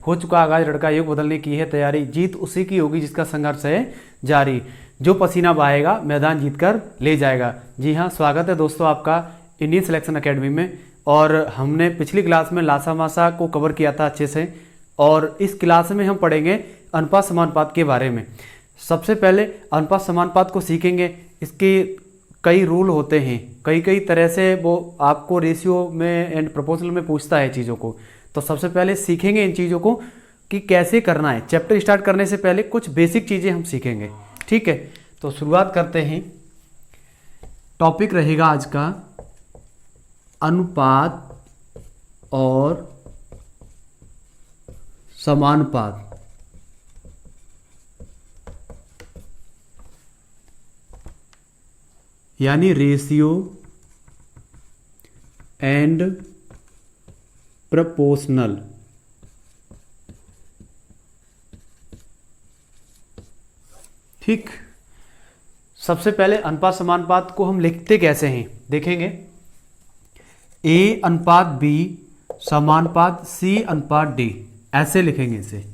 हो चुका आगाज, लड़का युग बदलने की है तैयारी, जीत उसी की होगी जिसका संघर्ष है जारी, जो पसीना बहाएगा मैदान जीत कर ले जाएगा। जी हाँ, स्वागत है दोस्तों आपका इंडियन सिलेक्शन एकेडमी में। और हमने पिछली क्लास में लासा मासा को कवर किया था अच्छे से, और इस क्लास में हम पढ़ेंगे अनुपात समानुपात के बारे में। सबसे पहले अनुपात समानुपात को सीखेंगे। इसके कई रूल होते हैं, कई तरह से वो आपको रेशियो में एंड प्रोपोर्शनल में पूछता है चीज़ों को। तो सबसे पहले सीखेंगे इन चीज़ों को कि कैसे करना है। चैप्टर स्टार्ट करने से पहले कुछ बेसिक चीज़ें हम सीखेंगे, ठीक है। तो शुरुआत करते हैं। टॉपिक रहेगा आज का अनुपात और समानुपात। यानी रेशियो एंड प्रोपोर्शनल। ठीक, सबसे पहले अनुपात समानुपात को हम लिखते कैसे हैं देखेंगे। A अनुपात B समानुपात C अनुपात D, ऐसे लिखेंगे इसे,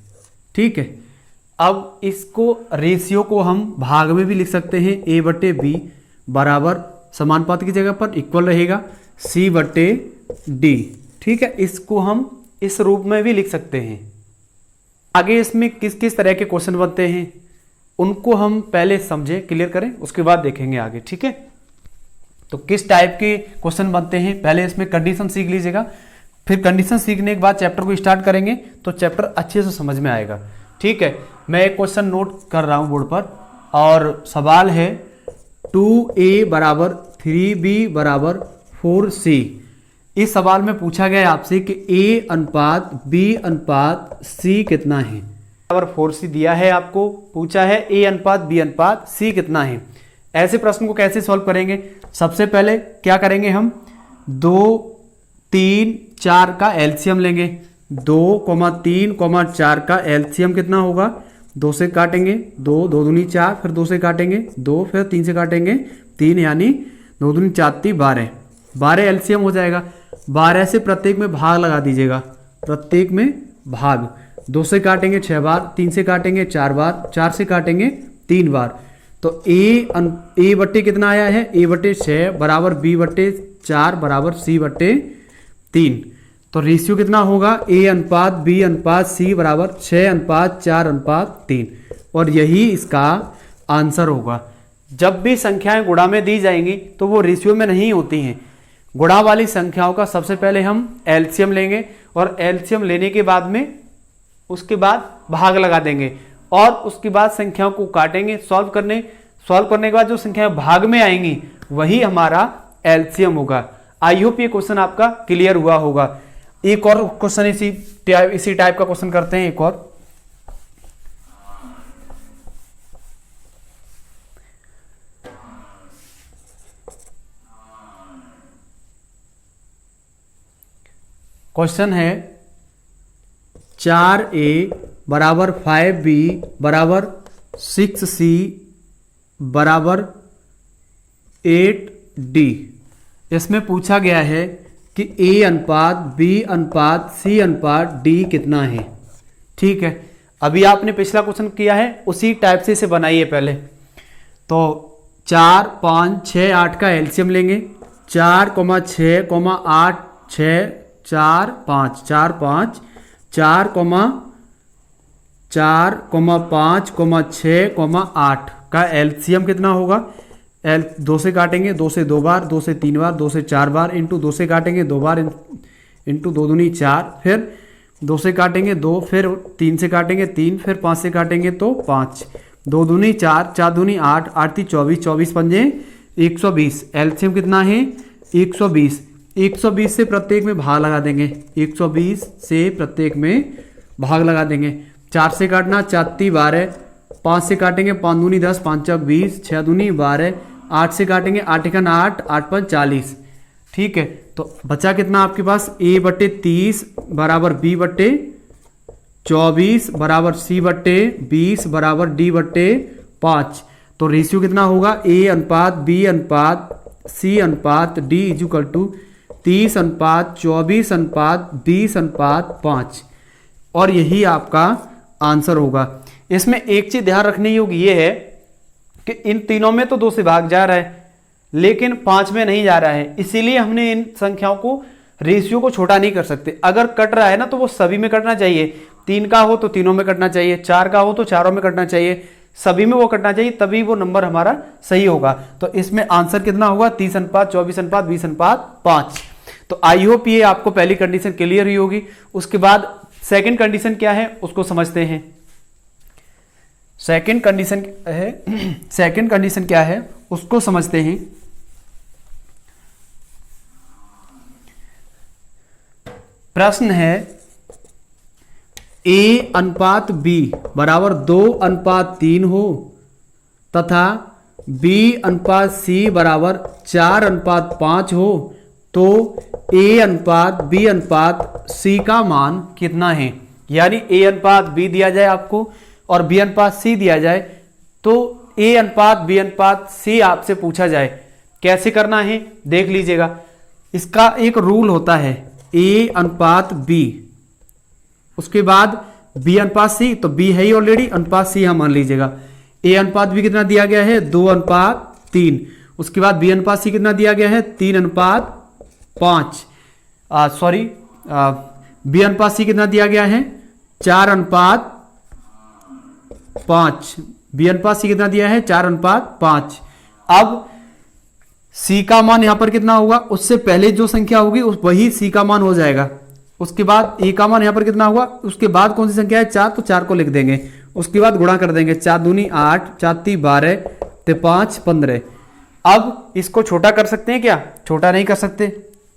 ठीक है। अब इसको रेशियो को हम भाग में भी लिख सकते हैं। A बटे B बराबर समानुपात की जगह पर इक्वल रहेगा C बटे D, ठीक है। इसको हम इस रूप में भी लिख सकते हैं। आगे इसमें किस किस तरह के क्वेश्चन बनते हैं उनको हम पहले समझें, क्लियर करें, उसके बाद देखेंगे आगे, ठीक है। तो किस टाइप के क्वेश्चन बनते हैं, पहले इसमें कंडीशन सीख लीजिएगा। फिर कंडीशन सीखने के बाद चैप्टर को स्टार्ट करेंगे तो चैप्टर अच्छे से समझ में आएगा, ठीक है। मैं एक क्वेश्चन नोट कर रहा हूं बोर्ड पर, और सवाल है 2A बराबर 3B बराबर 4C। इस सवाल में पूछा गया आपसे कि A अनुपात B अनुपात C कितना है। बराबर 4C दिया है, आपको पूछा है A अनुपात B अनुपात C कितना है। ऐसे प्रश्न को कैसे सॉल्व करेंगे। सबसे पहले क्या करेंगे, हम 2, 3, 4 का एलसीएम लेंगे। 2, 3, 4 का एलसीएम कितना होगा, 2 से काटेंगे, 2, 2 दूनी 4, फिर 2 से काटेंगे 2, फिर 3 से काटेंगे 3, यानी 2 दूनी 4 × 12, 12 एलसीएम हो जाएगा। 12 से प्रत्येक में भाग लगा दीजिएगा, प्रत्येक में भाग। 2 से काटेंगे 6 बार, 3 से काटेंगे 4 बार, 4 से काटेंगे 3 बार। तो ए बट्टे कितना आया है, A बट्टे 6 बराबर B बट्टे 4 बराबर C बट्टे 3। तो रेशियो कितना होगा, A अनुपात B अनुपात C बराबर 6 अनुपात 4 अनुपात 3। और यही इसका आंसर होगा। जब भी संख्याएं गुणा में दी जाएंगी तो वो रेशियो में नहीं होती हैं। गुणा वाली संख्याओं का सबसे पहले हम एलसीएम लेंगे, और एलसीएम लेने के बाद में उसके बाद भाग लगा देंगे, और उसके बाद संख्याओं को काटेंगे। सॉल्व करने के बाद जो संख्याएं भाग में आएंगी वही हमारा एलसीएम होगा। आई होप ये क्वेश्चन आपका क्लियर हुआ होगा। एक और क्वेश्चन इसी टाइप का क्वेश्चन करते हैं। एक और क्वेश्चन है 4A बराबर 5B बराबर 6C बराबर 8D। इसमें पूछा गया है कि A अनुपात B अनुपात C अनुपात D कितना है, ठीक है। अभी आपने पिछला क्वेश्चन किया है उसी टाइप से इसे बनाइए पहले। तो 4, 5, 6, 8 का एलसीएम लेंगे। 4, 6, 8, 6, 4, 5, 4, 5, 4, 4, 5, 6, 8 का एलसीएम कितना होगा। 2 से काटेंगे, 2 से 2 बार, 2 से 3 बार, 2 से 4 बार, इंटू 2 से काटेंगे 2 बार, इंटू 2 दूनी 4, फिर 2 से काटेंगे 2, फिर 3 से काटेंगे 3, फिर 5 से काटेंगे तो 5, 2 दूनी 4, 4 दूनी 8, 8 × 24, 24 पंजे 120। एलसीएम कितना है 120। 120 से प्रत्येक में भाग लगा देंगे, 120 से प्रत्येक में भाग लगा देंगे। 4 से काटना 4 × 12, 5 से काटेंगे 5 दूनी 10, 5 × 20, 6 दूनी 12, 8 से काटेंगे 8 × 8, 8 × 40, ठीक है। तो बचा कितना आपके पास, A बट्टे 30 बराबर B बट्टे 24 बराबर C बट्टे 20 बराबर D बट्टे 5। तो रेशियो कितना होगा, A अनुपात B अनुपात C अनुपात D = 30 अनुपात 24 अनुपात 20 अनुपात 5। और यही आपका आंसर होगा। इसमें एक चीज ध्यान रखने योग्य ये है कि इन तीनों में तो 2 से भाग जा रहा है, लेकिन 5 में नहीं जा रहा है, इसीलिए हमने इन संख्याओं को, रेशियो को छोटा नहीं कर सकते। अगर कट रहा है ना तो वो सभी में कटना चाहिए, 3 का हो तो तीनों में कटना चाहिए, 4 का हो तो चारों में कटना चाहिए, सभी में वो कटना चाहिए, तभी वो नंबर हमारा सही होगा। तो इसमें आंसर कितना होगा? 30:24:20:5। तो आई होप ये आपको पहली कंडीशन क्लियर हुई होगी। उसके बाद सेकंड कंडीशन क्या है उसको समझते हैं। सेकंड कंडीशन क्या है उसको समझते हैं। प्रश्न है A/B बराबर 2/3 हो तथा B/C बराबर 4/5 हो तो A/B/C का मान कितना है? यानी A/B दिया जाए आपको और B/C दिया जाए, तो A/B/C आपसे पूछा जाए, कैसे करना है देख लीजिएगा। इसका एक रूल होता है A/B, उसके बाद B/C, तो B है ही ऑलरेडी, अनुपात C हम मान लीजिएगा। A/B कितना दिया गया है? 2/3। उसके बाद B/C कितना दिया गया है? 3/5। सॉरी, B/C कितना दिया गया है? 4/5। B/C कितना दिया है? 4/5। अब C का मान यहां पर कितना होगा? उससे पहले जो संख्या होगी वही C का मान हो जाएगा। उसके बाद A का मान यहां पर कितना होगा? उसके बाद कौन सी संख्या है? 4, तो 4 को लिख देंगे। उसके बाद गुणा कर देंगे, 4 दूनी 8, 4 ती 12, ते 5 15। अब इसको छोटा कर सकते हैं क्या? छोटा नहीं कर सकते,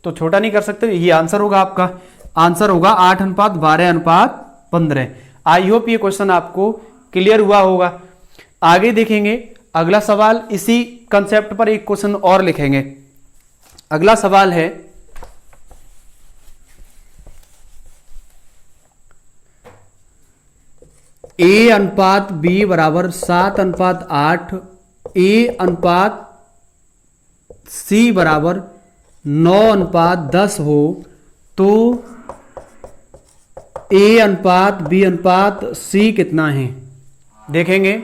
तो छोटा नहीं कर सकते, ये आंसर होगा आपका। आंसर होगा 8:12:15। आई होप ये क्वेश्चन आपको क्लियर हुआ होगा। आगे देखेंगे अगला सवाल, इसी कंसेप्ट पर एक क्वेश्चन और लिखेंगे। अगला सवाल है A/B बराबर 7/8, A/C बराबर 9/10 हो तो A/B/C कितना है? देखेंगे।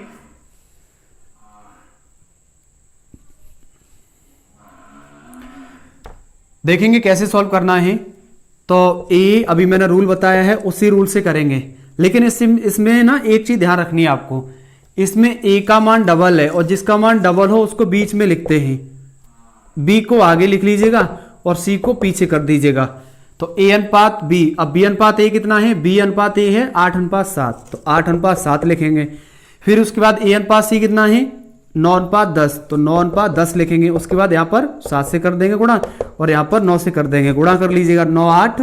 देखेंगे कैसे सॉल्व करना है। तो ए अभी मैंने रूल बताया है, उसी रूल से करेंगे, लेकिन इसमें ना एक चीज ध्यान रखनी है आपको। इसमें ए का मान डबल है और जिसका मान डबल हो उसको बीच में लिखते हैं, बी को आगे लिख लीजिएगा और सी को पीछे कर दीजिएगा। तो A/B, अब B/A कितना है? B/A है 8/7, तो 8/7 लिखेंगे। फिर उसके बाद A/C कितना है? 9/10, तो 9/10 लिखेंगे। उसके बाद यहाँ पर 7 से कर देंगे गुणा और यहाँ पर 9 से कर देंगे गुणा, कर लीजिएगा। 9 8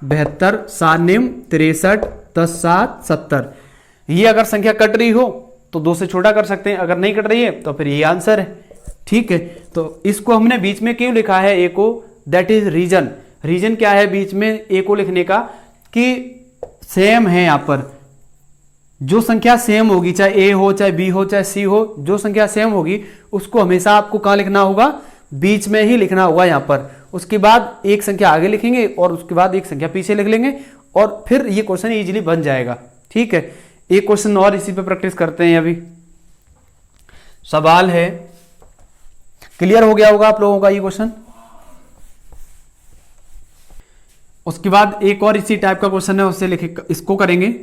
72, 7 9 63, 10 7 70। ये अगर संख्या कट रही हो तो 2 से छोटा कर सकते हैं, अगर नहीं कट रही है तो फिर ये आंसर है। ठीक है, तो इसको हमने बीच में क्यों लिखा है ए को? That is reason. रीजन क्या है बीच में ए को लिखने का? कि सेम है, यहाँ पर जो संख्या सेम होगी, चाहे ए हो चाहे बी हो चाहे सी हो, जो संख्या सेम होगी उसको हमेशा आपको कहाँ लिखना होगा? बीच में ही लिखना होगा यहाँ पर। उसके बाद एक संख्या आगे लिखेंगे और उसके बाद एक संख्या पीछे लिख लेंगे और फिर ये क्वेश्चन इजीली बन जाएगा। ठीक है, एक क्वेश्चन और इसी पे प्रैक्टिस करते हैं। अभी सवाल है, क्लियर हो गया होगा आप लोगों का ये क्वेश्चन। उसके बाद एक और इसी टाइप का क्वेश्चन है, उससे लिखे, इसको करेंगे।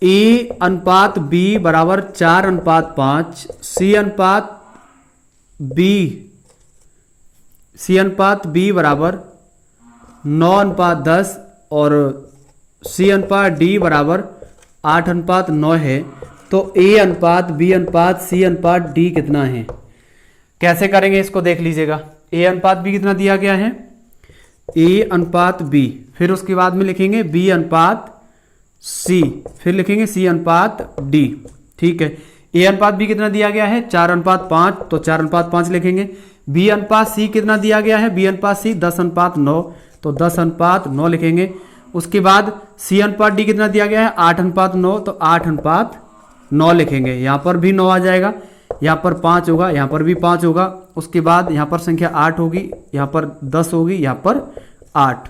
A/B बराबर 4/5, C/B बराबर 9/10 और C/D बराबर 8/9 है, तो A/B/C/D कितना है? कैसे करेंगे इसको देख लीजिएगा। A/B कितना दिया गया है? A/B, फिर उसके बाद में लिखेंगे B/C, फिर लिखेंगे C/D। ठीक है, A/B कितना दिया गया है? 4/5, तो 4/5 लिखेंगे। B/C कितना दिया गया है? B/C 10/9, तो 10/9 लिखेंगे। उसके बाद C/D कितना दिया गया है? 8/9, तो 8/9 लिखेंगे। यहाँ पर भी 9 आ जाएगा, यहाँ पर 5 होगा, यहाँ पर भी 5 होगा। उसके बाद यहाँ पर संख्या 8 होगी, यहाँ पर 10 होगी, यहाँ पर 8।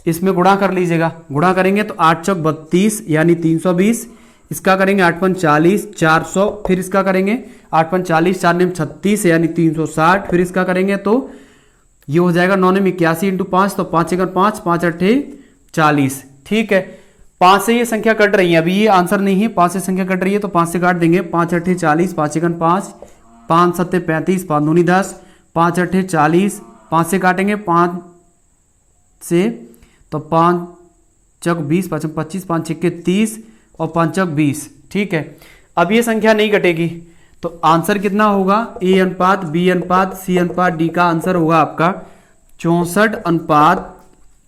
इसमें गुणा कर लीजिएगा, गुणा करेंगे तो 8 चौक 32 यानी 320, इसका करेंगे 8 पंच 40 400, फिर इसका करेंगे 8 पंच 40 4 नेम 36 यानी 360, फिर इसका करेंगे तो ये हो जाएगा 9 नेम 81 इंटू 5 तो 5 एकड़ 5 5 अट्ठे 40। ठीक है, 5 से ये संख्या कट रही है, अभी ये आंसर नहीं है, 5 से संख्या कट रही है तो 5 से काट देंगे, 5 अट्ठे 40 5 एकड़ 5 5 सत्ते 35 5 दूनी 10 5 अट्ठे 40, 5 से काटेंगे 5 से तो 5 चौक 20 5 25 5 छक्के 30 और 5 चौक 20। ठीक है, अब ये संख्या नहीं कटेगी तो आंसर कितना होगा, ए अनुपात बी अनुपात सी अनुपात डी का आंसर होगा आपका 64 अनुपात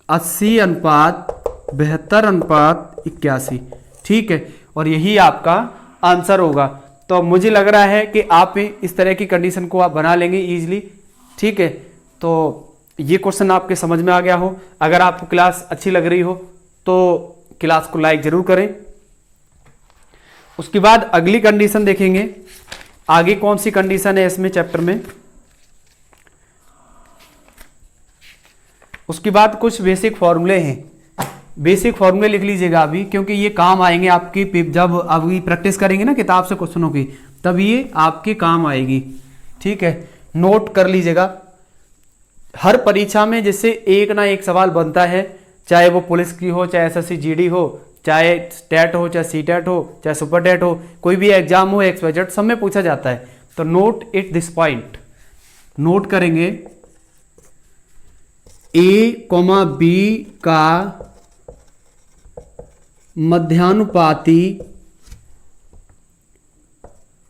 80 अनुपात 72 अनुपात 81। ठीक है, और यही आपका आंसर होगा। तो मुझे लग रहा है कि आप इस तरह की कंडीशन को आप बना लेंगे इजीली। ठीक है, तो ये क्वेश्चन आपके समझ में आ गया हो। अगर आपको क्लास अच्छी लग रही हो तो क्लास को लाइक जरूर करें। उसके बाद अगली कंडीशन देखेंगे, आगे कौन सी कंडीशन है इसमें चैप्टर में। उसके बाद कुछ बेसिक फॉर्मूले हैं, बेसिक फॉर्मूले लिख लीजिएगा अभी, क्योंकि ये काम आएंगे आपकी जब अभी प्रैक्टिस करेंगे ना किताब से क्वेश्चनों की, तब ये आपके काम आएगी। ठीक है, नोट कर लीजिएगा। हर परीक्षा में जिससे एक ना एक सवाल बनता है, चाहे वो पुलिस की हो, चाहे एसएससी जीडी हो, चाहे टेट हो, चाहे सीटेट हो, चाहे सुपर टेट हो, कोई भी एग्जाम हो XYZ, सब में पूछा जाता है। तो note it this point, note करेंगे A, B का मध्यानुपाती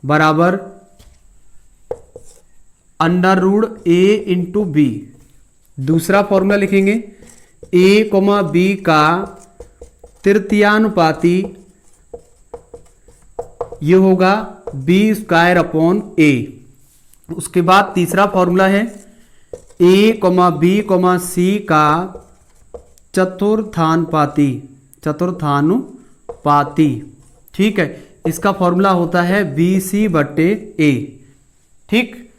बराबर √A इंटू बी। दूसरा फॉर्मूला लिखेंगे A, B का तृतीयानुपाती, ये होगा B² A। उसके बाद तीसरा फॉर्मूला है A, B, C का चतुर्थानुपाती, चतुर्थानुपाती। ठीक है, इसका फॉर्मूला होता है BC/A। ठीक,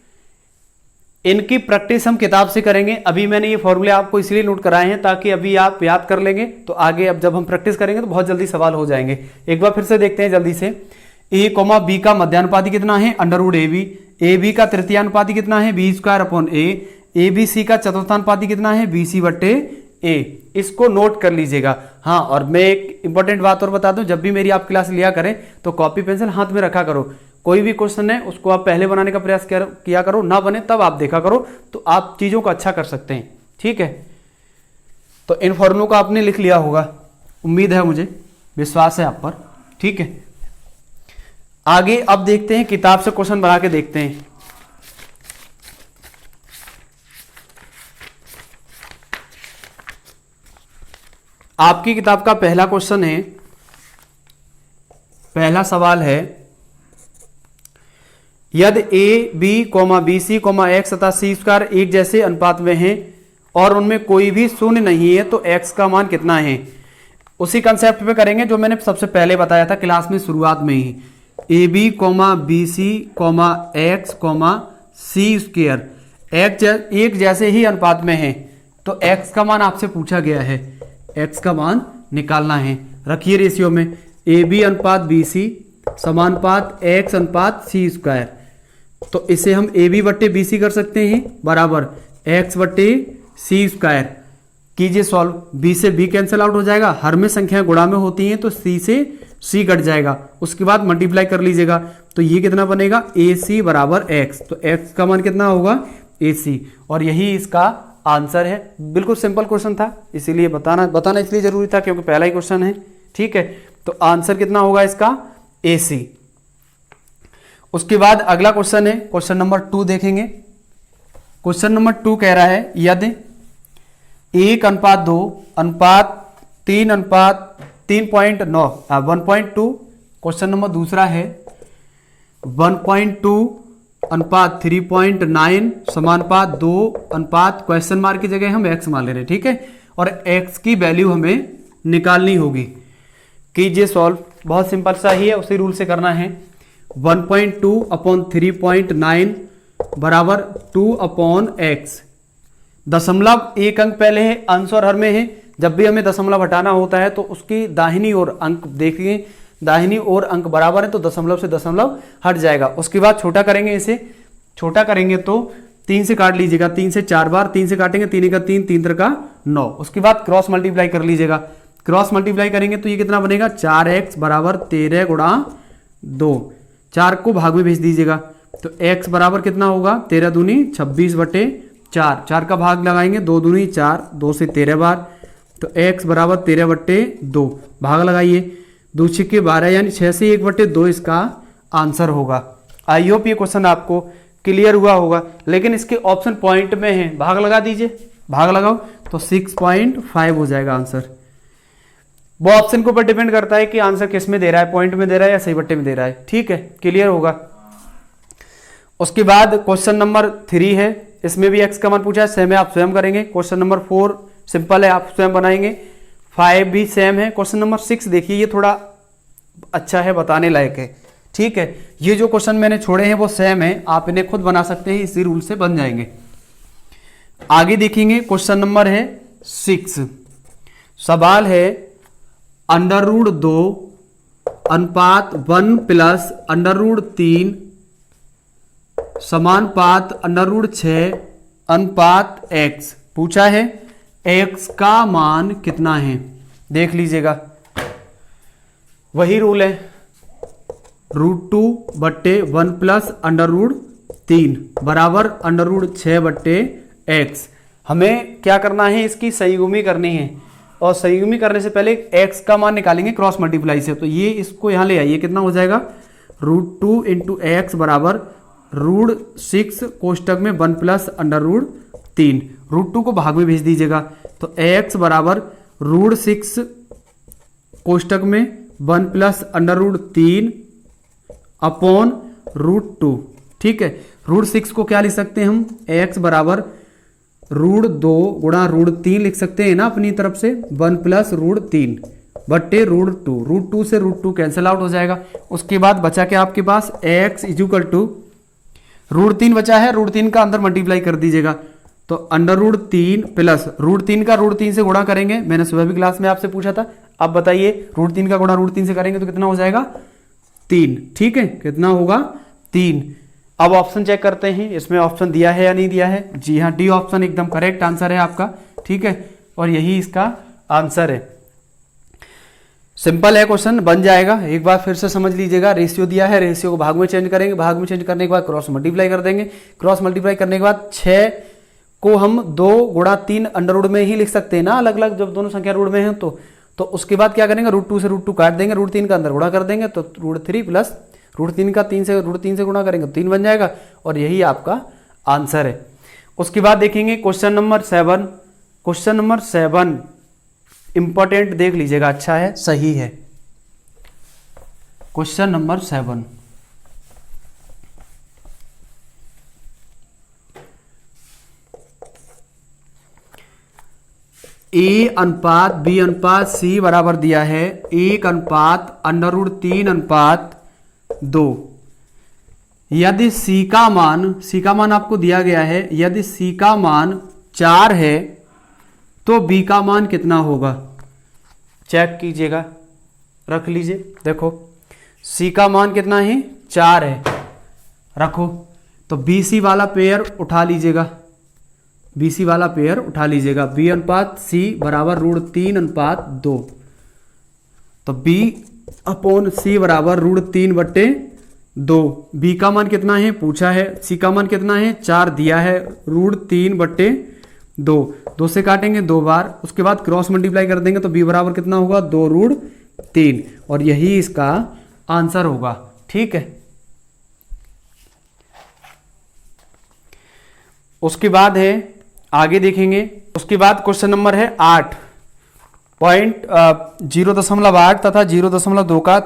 इनकी प्रैक्टिस हम किताब से करेंगे। अभी मैंने ये फॉर्मूले आपको इसलिए नोट कराए हैं ताकि अभी आप याद कर लेंगे, तो आगे अब जब हम प्रैक्टिस करेंगे तो बहुत जल्दी सवाल हो जाएंगे। एक बार फिर से देखते हैं जल्दी से। A, B का मध्यानुपाती कितना है, √AB। AB का तृतीयानुपाती कितना है, B²/A। ABC का चतुर्थानुपाती कितना है, BC/A। इसको नोट कर लीजिएगा। हाँ, और मैं एक इंपॉर्टेंट बात और बता दूं, जब भी मेरी आप क्लास लिया करें तो कॉपी पेंसिल हाथ में रखा करो। कोई भी क्वेश्चन है उसको आप पहले बनाने का प्रयास किया करो, ना बने तब आप देखा करो, तो आप चीजों को अच्छा कर सकते हैं। ठीक है, तो इन फॉर्मूलों को आपने लिख लिया होगा, उम्मीद है, मुझे विश्वास है आप पर। ठीक है, आगे अब देखते हैं, किताब से क्वेश्चन बना के देखते हैं। आपकी किताब का पहला क्वेश्चन है, पहला सवाल है, यदि A, B, BC, X तथा C² एक जैसे अनुपात में हैं और उनमें कोई भी शून्य नहीं है तो X का मान कितना है। उसी कंसेप्ट पे करेंगे जो मैंने सबसे पहले बताया था क्लास में शुरुआत में ही। AB, BC, X, C², X एक जैसे ही अनुपात में है तो X का मान आपसे पूछा गया है, X का मान निकालना है। रखिए रेशियो में AB अनुपात BC समानुपात X अनुपात C²। तो इसे हम AB/BC कर सकते हैं बराबर X/C²। कीजिए सॉल्व, B से B कैंसिल आउट हो जाएगा, हर में संख्या गुणा में होती हैं तो C से C कट जाएगा। उसके बाद मल्टीप्लाई कर लीजिएगा तो ये कितना बनेगा, AC बराबर X। तो X का मान कितना होगा, AC, और यही इसका आंसर है। बिल्कुल सिंपल क्वेश्चन था, इसीलिए बताना इसलिए जरूरी था क्योंकि पहला ही क्वेश्चन है। ठीक है, तो आंसर कितना होगा इसका, AC। उसके बाद अगला क्वेश्चन है, क्वेश्चन नंबर 2 देखेंगे। क्वेश्चन नंबर 2 कह रहा है, यदि 1:2 अनुपात 3:3.9 1.2। क्वेश्चन नंबर दूसरा है 1.2 अनुपात 3.9 समानुपात 2 अनुपात क्वेश्चन मार्क की जगह हम x मान ले रहे हैं। ठीक है, और x की वैल्यू हमें निकालनी होगी। कीजिए सॉल्व, बहुत सिंपल सा ही है, उसी रूल से करना है। 1.2/3.9 बराबर 2/x। दशमलव एक अंक पहले है, अंश और हर में है, जब भी हमें दशमलव हटाना होता है तो उसकी दाहिनी ओर अंक देखिए, दाहिनी ओर अंक बराबर है तो दशमलव से दशमलव हट जाएगा। उसके बाद छोटा करेंगे, इसे छोटा करेंगे तो 3 से काट लीजिएगा, 3 से 4 बार 3 से काटेंगे, 3 का 3, 3 3 का 9। उसके बाद क्रॉस मल्टीप्लाई कर लीजिएगा, क्रॉस मल्टीप्लाई करेंगे तो ये कितना बनेगा 4x बराबर 13 गुणा 2, 4 को भाग में भेज दीजिएगा तो x बराबर कितना होगा 13 दूनी 26 बटे 4, 4 का भाग लगाएंगे 2 दूनी 4, 2 से 13 बार तो x बराबर 13 बटे 2, भाग लगाइए 2 छिक्के 12 यानी 6 से 1 बटे 2 इसका आंसर होगा। आई होप ये क्वेश्चन आपको क्लियर हुआ होगा, लेकिन इसके ऑप्शन पॉइंट में है, भाग लगा दीजिए, भाग लगाओ तो 6.5 हो जाएगा आंसर। वो ऑप्शन के ऊपर डिपेंड करता है कि आंसर किस में दे रहा है, पॉइंट में दे रहा है या सही बट्टे में दे रहा है। ठीक है, क्लियर होगा। उसके बाद क्वेश्चन नंबर 3 है, इसमें भी एक्स का मान पूछा है, सेम है, आप स्वयं करेंगे। क्वेश्चन नंबर 4 सिंपल है, आप स्वयं बनाएंगे। 5 भी सेम है। क्वेश्चन नंबर 6 देखिए, ये थोड़ा अच्छा है, बताने लायक है। ठीक है, ये जो क्वेश्चन मैंने छोड़े हैं वो सेम है, आप इन्हें खुद बना सकते हैं, इसी रूल से बन जाएंगे। आगे देखेंगे, क्वेश्चन नंबर है 6। सवाल है √2 अनुपात 1 प्लस √3 समानुपात √6 अनुपात x पूछा है। x का मान कितना है, देख लीजिएगा, वही रूल है, √2 बट्टे 1 प्लस √3 बराबर √6 बट्टे x। हमें क्या करना है, इसकी संयुग्मी करनी है, और संयुग्मी करने से पहले x का मान निकालेंगे क्रॉस मल्टीप्लाई से। तो ये इसको यहां ले आइए, कितना हो जाएगा √2 इंटू एक्स बराबर √6 कोष्टक में 1 प्लस √3, √2 को भाग में भेज दीजिएगा तो x बराबर √6 कोष्टक में 1 प्लस √3 अपॉन √2। ठीक है, √6 को क्या लिख सकते हैं हम, x बराबर √2 गुणा √3 लिख सकते हैं ना अपनी तरफ से, 1 प्लस √3 बट्टे √2, √2 से √2 कैंसिल आउट हो जाएगा। उसके बाद बचा क्या आपके पास, x इक्वल टू √3 बचा है, √3 का अंदर मल्टीप्लाई कर दीजिएगा तो √3 प्लस √3 का √3 से गुणा करेंगे, मैंने सुबह भी क्लास में आपसे पूछा था। अब बताइए √3 का गुणा √3 से करेंगे तो कितना हो जाएगा 3। ठीक है, कितना होगा 3। अब ऑप्शन चेक करते हैं, इसमें ऑप्शन दिया है या नहीं दिया है। जी हाँ, डी ऑप्शन एकदम करेक्ट आंसर है आपका। ठीक है, और यही इसका आंसर है। सिंपल है, क्वेश्चन बन जाएगा। एक बार फिर से समझ लीजिएगा, रेशियो दिया है, रेशियो को भाग में चेंज करेंगे, भाग में चेंज करने के बाद क्रॉस मल्टीप्लाई कर देंगे, क्रॉस मल्टीप्लाई करने के बाद 6 को हम 2 गुणा 3 अंडर रूट में ही लिख सकते हैं ना, अलग अलग, जब दोनों संख्या रूट में है तो उसके बाद क्या करेंगे, √2 से √2 काट देंगे, √3 का अंदर गुणा कर देंगे तो √3 प्लस √3 का 3 से गुणा करेंगे तो 3 बन जाएगा, और यही आपका आंसर है। उसके बाद देखेंगे question number 7। Question number 7 important देख लीजिएगा, अच्छा है, सही है। क्वेश्चन नंबर 7, A अनुपात B अनुपात C बराबर दिया है 1 अनुपात √3 अनुपात 2। यदि C का मान आपको दिया गया है, यदि C का मान 4 है तो B का मान कितना होगा, चेक कीजिएगा, रख लीजिए। देखो C का मान कितना है, 4 है, रखो तो BC वाला पेयर उठा लीजिएगा, BC वाला पेयर उठा लीजिएगा। B अनुपात C बराबर √3 अनुपात 2, तो B अपॉन C बराबर √3 बट्टे 2। B का मान कितना है पूछा है, C का मान कितना है 4 दिया है, √3 बट्टे 2, 2 से काटेंगे 2 बार, उसके बाद क्रॉस मल्टीप्लाई कर देंगे तो B बराबर कितना होगा 2√3, और यही इसका आंसर होगा। ठीक है, उसके बाद है, आगे देखेंगे। उसके बाद क्वेश्चन नंबर है 8, 0.8 तथा 0.2 का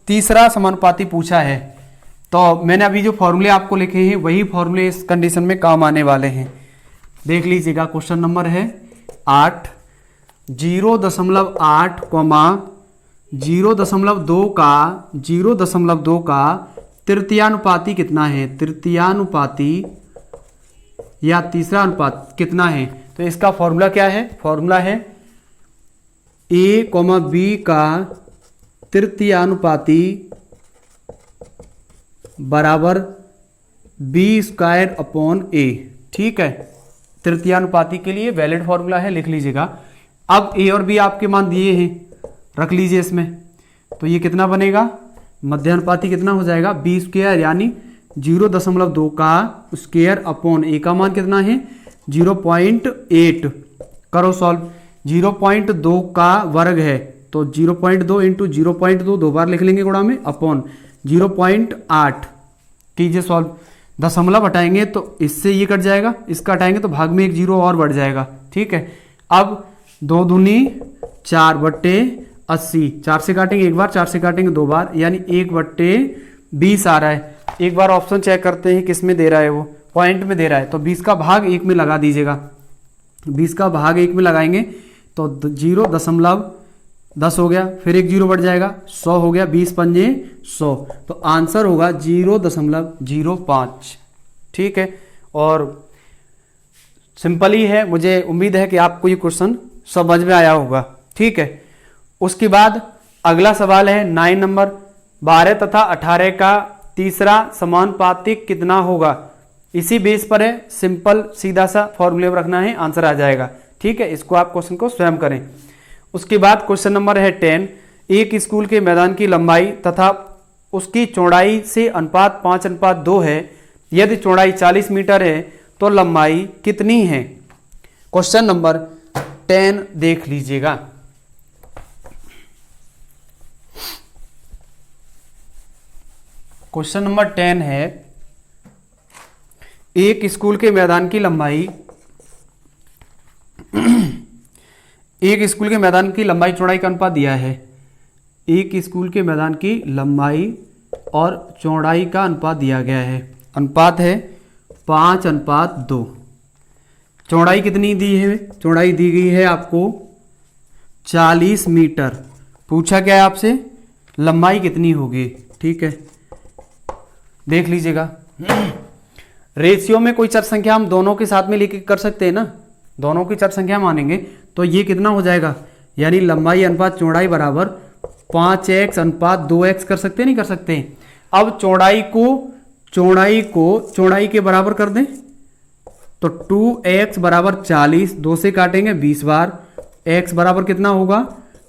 तीसरा समानुपाती पूछा है। तो मैंने अभी जो फॉर्मूले आपको लिखे हैं वही फॉर्मूले इस कंडीशन में काम आने वाले हैं, देख लीजिएगा। क्वेश्चन नंबर है 8, 0.8, 0.2 का तृतीयानुपाती कितना है, तृतीयानुपाती या तीसरा अनुपात कितना है। तो इसका फॉर्मूला क्या है, फॉर्मूला है ए कॉमा बी का तृतीयानुपाती बराबर बी स्क्वायर अपॉन ए। ठीक है, तृतीयानुपाती के लिए वैलिड फॉर्मूला है, लिख लीजिएगा। अब ए और बी आपके मान दिए हैं, रख लीजिए इसमें। तो ये कितना बनेगा, मध्यानुपाती कितना हो जाएगा, बी स्क्वायर यानी 0.2 का स्क्वायर अपॉन ए का मान कितना है 0.8। करो सॉल्व। 0.2 का वर्ग है तो 0.2 इंटू 0.2 दो बार लिख लेंगे गुणा में, अपॉन 0.8 कीजिए सॉल्व। दशमलव हटाएंगे तो इससे ये कट जाएगा, इसका हटाएंगे तो भाग में एक जीरो और बढ़ जाएगा। ठीक है, अब 2 दूनी 4/80, 4 से काटेंगे एक बार, 4 से काटेंगे दो बार, यानी 1/20 आ रहा है। एक बार ऑप्शन चेक करते हैं किस में दे रहा है, वो पॉइंट में दे रहा है तो 20 का भाग 1 में लगा दीजिएगा। 20 का भाग 1 में लगाएंगे तो 0.10 हो गया, फिर एक जीरो बढ़ जाएगा, 100 हो गया, 20 पंजे 100, तो आंसर होगा 0.05। ठीक है, और सिंपल ही है, मुझे उम्मीद है कि आपको ये क्वेश्चन समझ में आया होगा। ठीक है, उसके बाद अगला सवाल है 9 नंबर, 12 तथा 18 का तीसरा समानुपातिक कितना होगा। इसी बेस पर है, सिंपल सीधा सा फॉर्मूले में रखना है, आंसर आ जाएगा। ठीक है, इसको आप क्वेश्चन को स्वयं करें। उसके बाद क्वेश्चन नंबर है 10, एक स्कूल के मैदान की लंबाई तथा उसकी चौड़ाई से अनुपात 5:2 है। यदि चौड़ाई 40 मीटर है तो लंबाई कितनी है। क्वेश्चन नंबर 10 देख लीजिएगा। क्वेश्चन नंबर 10 है, एक स्कूल के मैदान की लंबाई एक स्कूल के मैदान की लंबाई चौड़ाई का अनुपात दिया है। एक स्कूल के मैदान की लंबाई और चौड़ाई का अनुपात दिया गया है। अनुपात है 5:2। चौड़ाई कितनी दी है, चौड़ाई दी गई है आपको 40 मीटर। पूछा क्या है आपसे, लंबाई कितनी होगी। ठीक है, देख लीजिएगा। रेशियो में कोई चर संख्या हम दोनों के साथ में लेके कर सकते हैं ना, दोनों की चर संख्या मानेंगे तो ये कितना हो जाएगा, यानी लंबाई अनुपात चौड़ाई बराबर 5x/2x कर सकते नहीं कर सकते। अब चौड़ाई के बराबर कर दें तो 2x बराबर 40, 2 से काटेंगे 20 बार, x बराबर कितना होगा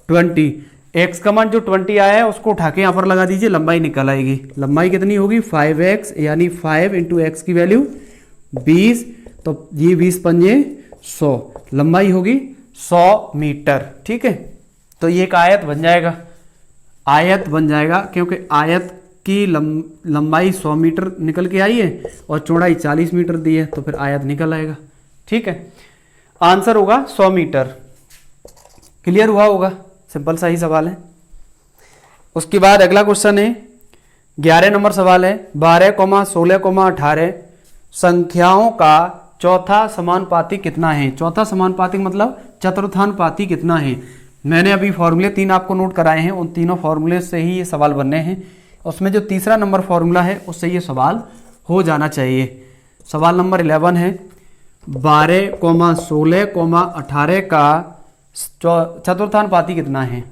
20। x का मान जो 20 आया है उसको उठा के यहाँ पर लगा दीजिए, लंबाई निकल आएगी। लंबाई कितनी होगी 5x, यानी 5 × x की वैल्यू 20, तो ये 20 पंजे 100, लंबाई होगी 100 मीटर। ठीक है, तो ये एक आयत बन जाएगा, आयत बन जाएगा, क्योंकि आयत की लंबाई 100 मीटर निकल के आई है और चौड़ाई 40 मीटर दी है, तो फिर आयत निकल आएगा। ठीक है, आंसर होगा 100 मीटर। क्लियर हुआ होगा, सिंपल सा ही सवाल है। उसके बाद अगला क्वेश्चन है 11 नंबर सवाल है, 12, 16, 18 संख्याओं का चौथा समानुपाती कितना है। चौथा समानुपाती मतलब चतुर्थानुपाती कितना है। मैंने अभी फॉर्मूले 3 आपको नोट कराए हैं, उन तीनों फॉर्मूले से ही ये सवाल बनने हैं। उसमें जो तीसरा नंबर फॉर्मूला है उससे ये सवाल हो जाना चाहिए। सवाल नंबर 11 है, 12, 16, 18 का चतुर्थानुपाती कितना है।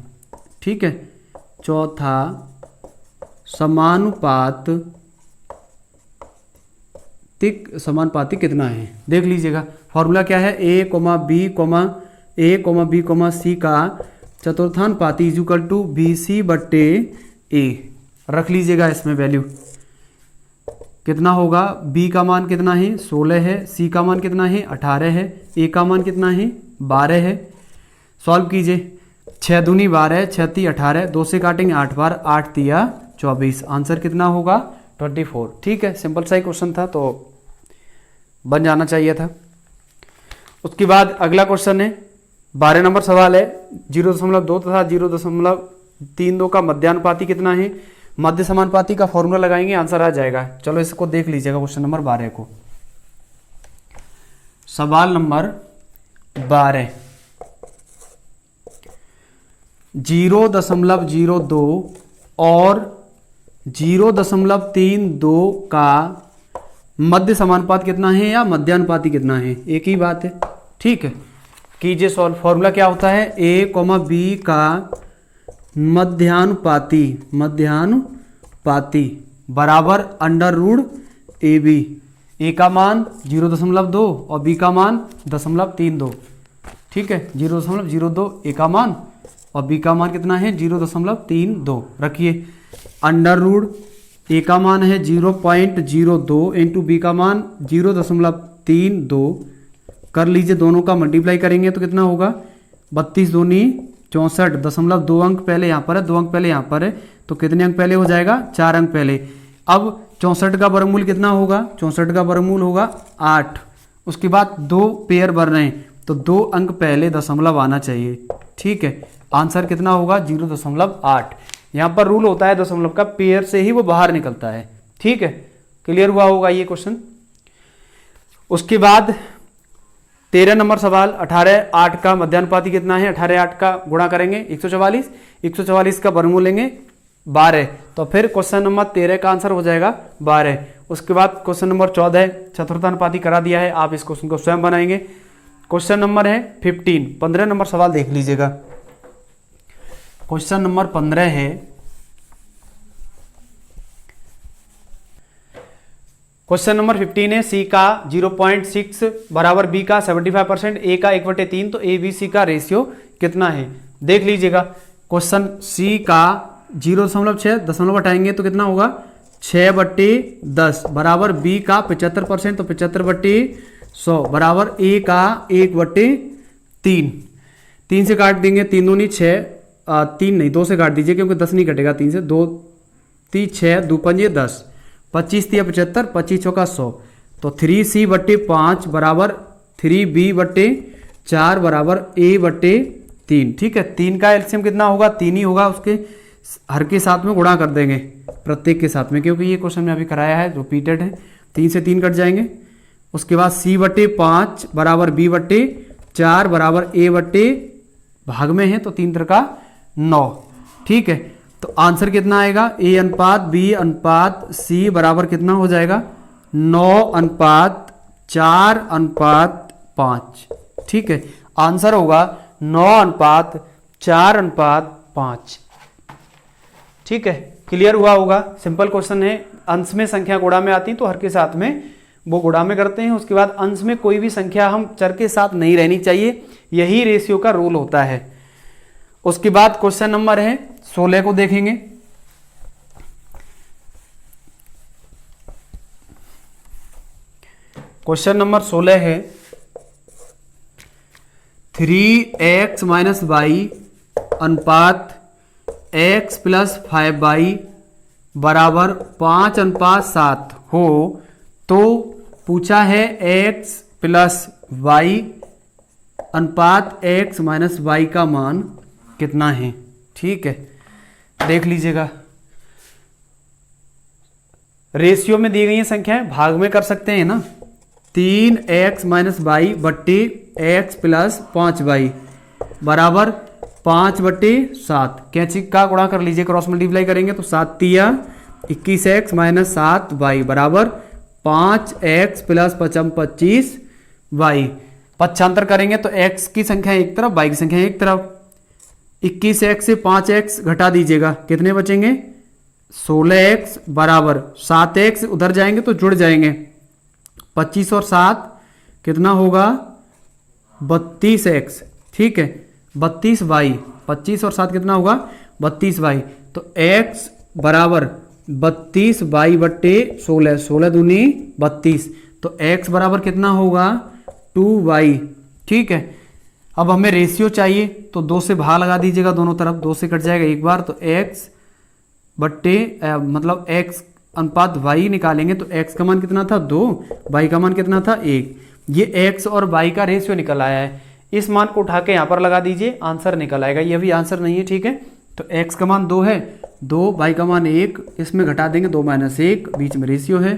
ठीक है, चौथा समानुपाती कितना है, देख लीजिएगा। फॉर्मूला क्या है, a, b, c का चतुर्थानुपाती इक्वल टू BC/A। रख लीजिएगा इसमें वैल्यू कितना होगा, b का मान कितना है 16 है, c का मान कितना है 18 है, a का मान कितना है 12 है। सॉल्व कीजिए, 6 दूनी 12, 6 × 18, 2 से काटेंगे 8 बार, 8 × 24, आंसर कितना होगा 24। ठीक है, सिंपल सा ही क्वेश्चन था तो बन जाना चाहिए था। उसके बाद अगला क्वेश्चन है 12 नंबर सवाल है, 0.2 तथा 0.32 का मध्यानुपाती कितना है। मध्य समानुपाती का फॉर्मूला लगाएंगे, आंसर आ जाएगा। चलो इसको देख लीजिएगा क्वेश्चन नंबर 12 को। सवाल नंबर 12, 0.02 और 0.32 का मध्य समानुपात कितना है या मध्यानुपाती कितना है, एक ही बात है। ठीक है, कीजिए सॉल्व। फॉर्मूला क्या होता है, ए कॉमा बी का मध्यानुपाती बराबर अंडर रूट ए बी। ए का मान 0.2 और बी का मान 0.32। ठीक है, 0.02 ए का मान और बी का मान कितना है 0.32 रखिए। अंडर रूट ए का मान है 0.02 इंटू बी का मान 0.32 कर लीजिए। दोनों का मल्टीप्लाई करेंगे तो कितना होगा 32 दूनी 64। 2 अंक पहले यहाँ पर है, 2 अंक पहले यहाँ पर है, तो कितने अंक पहले हो जाएगा 4 अंक पहले। अब 64 का वर्गमूल कितना होगा, 64 का वर्गमूल होगा 8। उसके बाद 2 पेयर बन रहे हैं तो 2 अंक पहले दशमलव आना चाहिए। ठीक है, आंसर कितना होगा 0.8। यहाँ पर रूल होता है दशमलव का, पेयर से ही वो बाहर निकलता है। ठीक है, क्लियर हुआ होगा ये क्वेश्चन। उसके बाद 13 नंबर सवाल, 18/8 का मध्यानुपाती कितना है, 18/8 का गुणा करेंगे 144, 144 का वर्गमूल लेंगे 12, तो फिर क्वेश्चन नंबर 13 का आंसर हो जाएगा 12। उसके बाद क्वेश्चन नंबर 14 चतुर्थानुपाती करा दिया है, आप इस क्वेश्चन को स्वयं बनाएंगे। क्वेश्चन नंबर है 15 नंबर सवाल देख लीजिएगा। क्वेश्चन नंबर 15 है, क्वेश्चन नंबर 15 है, सी का 0.6 बराबर बी का 75%, ए का 1/3, तो ए बी सी का रेशियो कितना है देख लीजिएगा। क्वेश्चन सी का 0.6 दशमलव हटाएंगे तो कितना होगा 6/10 बराबर बी का 75%, तो 75/100 बराबर ए का 1/3। 3 से काट देंगे, 3 दूनी 6, 3 नहीं 2 से काट दीजिए क्योंकि 10 नहीं कटेगा 3 से, 2 3 6 2 5 10, 25 3 75, 25 चौका 100, तो 3c/5 बराबर 3b/4 बराबर a/3। ठीक है, 3 का एलसीएम कितना होगा 3 ही होगा, उसके हर के साथ में गुणा कर देंगे प्रत्येक के साथ में, क्योंकि ये क्वेश्चन में अभी कराया है रिपीटेड है। 3 से 3 कट जाएंगे। उसके बाद c/5 बराबर b/4 बराबर a/ भाग में है तो 3 3 का 9। ठीक है, तो आंसर कितना आएगा a अनुपात b अनुपात c बराबर कितना हो जाएगा 9:4:5। ठीक है, आंसर होगा 9:4:5। ठीक है, क्लियर हुआ होगा। सिंपल क्वेश्चन है, अंश में संख्या गुणा में आती तो हर के साथ में वो गुणा में करते हैं। उसके बाद अंश में कोई भी संख्या हम चर के साथ नहीं रहनी चाहिए, यही रेशियो का रूल होता है। उसके बाद क्वेश्चन नंबर है 16 को देखेंगे। क्वेश्चन नंबर 16 है 3x - y अनुपात x + 5y बराबर 5:7 हो तो पूछा है x + y अनुपात x - y का मान कितना है। ठीक है, देख लीजिएगा। रेशियो में दी गई है संख्याएं, भाग में कर सकते हैं ना। 3x - y बट्टी x + 5y बराबर 5/7। कैंची का गुणा कर लीजिए, क्रॉस मल्टीप्लाई करेंगे तो 7 तिया 21x - 7y बराबर 5x + 25y। पक्षांतर करेंगे तो x की संख्या एक तरफ, y की संख्या एक तरफ। 21x से 5x घटा दीजिएगा, कितने बचेंगे 16x बराबर 7x उधर जाएंगे तो जुड़ जाएंगे। 25 और 7 कितना होगा 32x। ठीक है, 32y, 25 और 7 कितना होगा 32y, तो x बराबर 32y/16, 16 दूनी 32, तो x बराबर कितना होगा 2y। ठीक है, अब हमें रेशियो चाहिए तो 2 से भाग लगा दीजिएगा दोनों तरफ, 2 से कट जाएगा एक बार, तो x बट्टे मतलब x अनुपात y निकालेंगे तो x का मान कितना था 2, y का मान कितना था 1। ये x और y का रेशियो निकल आया है, इस मान को उठा के यहाँ पर लगा दीजिए, आंसर निकल आएगा। ये भी आंसर नहीं है। ठीक है, तो x का मान 2 है, 2, y का मान 1, इसमें घटा देंगे 2 - 1, बीच में रेशियो है।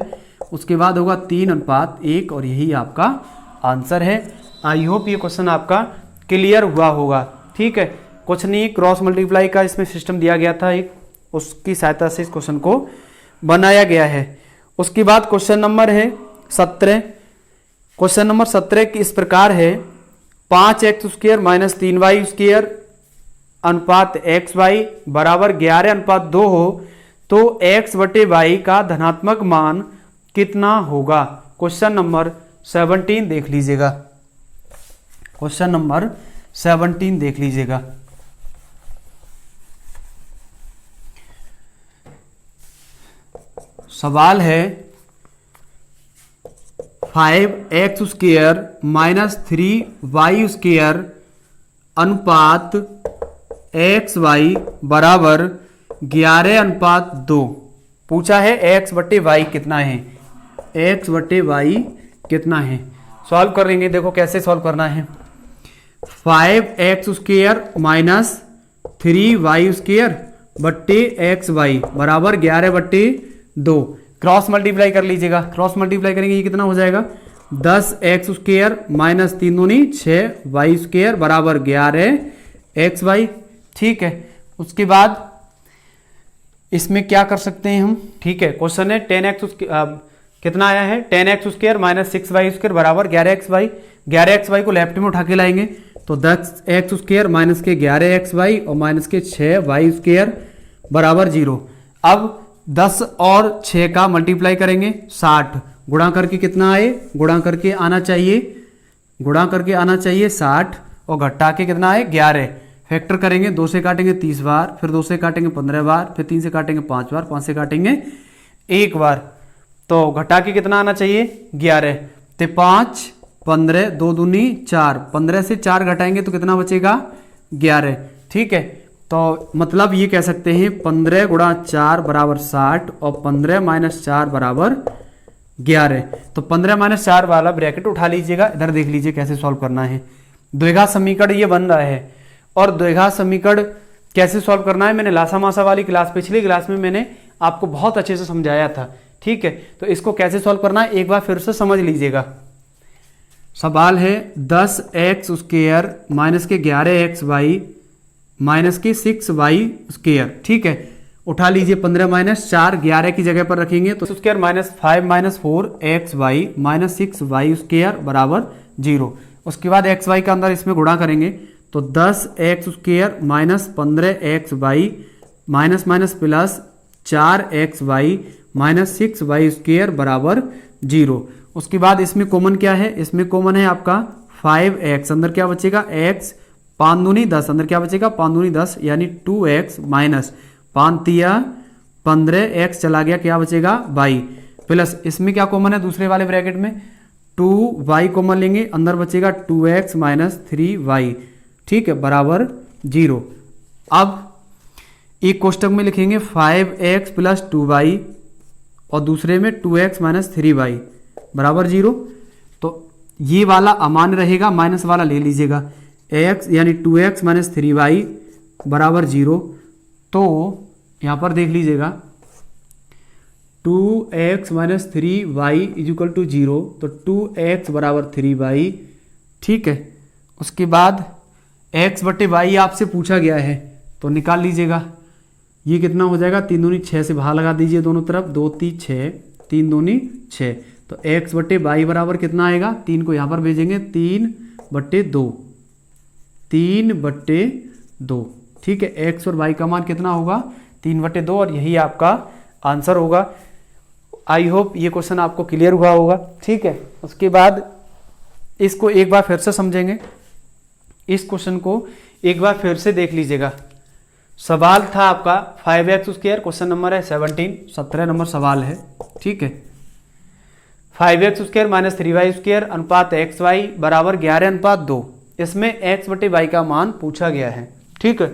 उसके बाद होगा 3:1 और यही आपका आंसर है। आई होप ये क्वेश्चन आपका क्लियर हुआ होगा। ठीक है, कुछ नहीं, क्रॉस मल्टीप्लाई का इसमें सिस्टम दिया गया था एक, उसकी सहायता से इस क्वेश्चन को बनाया गया है। उसके बाद क्वेश्चन नंबर है 17। क्वेश्चन नंबर 17 इस प्रकार है, 5x² माइनस 3y² अनुपात xy बराबर 11:2 हो तो x/y का धनात्मक मान कितना होगा। क्वेश्चन नंबर 17 देख लीजिएगा। क्वेश्चन नंबर 17 देख लीजिएगा। सवाल है 5x² माइनस 3y² अनुपात xy बराबर 11:2 पूछा है। x/y कितना है, x/y कितना है। सॉल्व करेंगे, देखो कैसे सॉल्व करना है। 5x² माइनस 3y² बट्टे xy बराबर 11/2 क्रॉस मल्टीप्लाई कर लीजिएगा। क्रॉस मल्टीप्लाई करेंगे, ये कितना हो जाएगा 10x² माइनस 3 दूनी 6y² बराबर 11xy। ठीक है, उसके बाद इसमें क्या कर सकते हैं हम। ठीक है, क्वेश्चन है 10x कितना आया है 10x² माइनस 6y² बराबर 11xy। 11xy को लेफ्ट में उठा के लाएंगे तो 10x² माइनस के 11xy और माइनस के 6y² बराबर 0। अब 10 और 6 का मल्टीप्लाई करेंगे 60 गुणा करके कितना आए, गुणा करके आना चाहिए, गुणा करके आना चाहिए 60 और घटा के कितना आए 11। फैक्टर करेंगे, 2 से काटेंगे 30 बार, फिर 2 से काटेंगे 15 बार, फिर 3 से काटेंगे 5 बार, 5 से काटेंगे 1 बार। तो घटा के कितना आना चाहिए 11। तो 5 15 2 दूनी 4, 15 से 4 घटाएंगे तो कितना बचेगा 11। ठीक है, तो मतलब ये कह सकते हैं 15 गुणा 4 बराबर 60 और 15 माइनस 4 बराबर 11। तो 15 माइनस 4 वाला ब्रैकेट उठा लीजिएगा। इधर देख लीजिए कैसे सॉल्व करना है। द्विघात समीकरण ये बन रहा है और द्विघात समीकरण कैसे सॉल्व करना है मैंने लासा मासा वाली क्लास, पिछली क्लास में मैंने आपको बहुत अच्छे से समझाया था। ठीक है, तो इसको कैसे सॉल्व करना है एक बार फिर से समझ लीजिएगा। सवाल है 10x² माइनस के 11xy माइनस के 6y²। ठीक है, उठा लीजिए 15 माइनस 4 11 की जगह पर रखेंगे तो square minus 5 minus 4xy minus 6y² बराबर 0। उसके बाद xy का अंदर इसमें गुणा करेंगे तो 10x² minus 15xy minus minus plus 4xy minus 6y² बराबर 0। उसके बाद इसमें कॉमन क्या है, इसमें कॉमन है आपका 5x, अंदर क्या बचेगा x, 5 दूनी 10, अंदर क्या बचेगा 5 दूनी 10 यानी 2x माइनस 5 तिया 15x चला गया, क्या बचेगा y प्लस इसमें क्या कॉमन है दूसरे वाले ब्रैकेट में 2y कॉमन लेंगे, अंदर बचेगा 2x माइनस 3y। ठीक है, बराबर 0। अब एक कोष्टक में लिखेंगे 5x प्लस 2y और दूसरे में 2x माइनस 3y बराबर 0। तो ये वाला अमान्य रहेगा, माइनस वाला ले लीजिएगा x यानी 2x माइनस 3y बराबर 0। तो यहाँ पर देख लीजिएगा 2x minus 3y is equal to 0, तो 2x बराबर 3y। ठीक है, उसके बाद x/y आपसे पूछा गया है तो निकाल लीजिएगा। ये कितना हो जाएगा 3 दूनी 6 से भाग लगा दीजिए दोनों तरफ, 2 3 6 3 दूनी 6 तो x/y बराबर कितना आएगा, 3 को यहाँ पर भेजेंगे 3/2 3/2। ठीक है, x और y का मान कितना होगा 3/2 और यही आपका आंसर होगा। आई होप ये क्वेश्चन आपको क्लियर हुआ होगा। ठीक है, उसके बाद इसको एक बार फिर से समझेंगे। इस क्वेश्चन को एक बार फिर से देख लीजिएगा। सवाल था आपका 5x², क्वेश्चन नंबर है 17 नंबर सवाल है। ठीक है, 5x² माइनस 3y² अनुपात xy बराबर 11:2। इसमें x/y का मान पूछा गया है। ठीक है,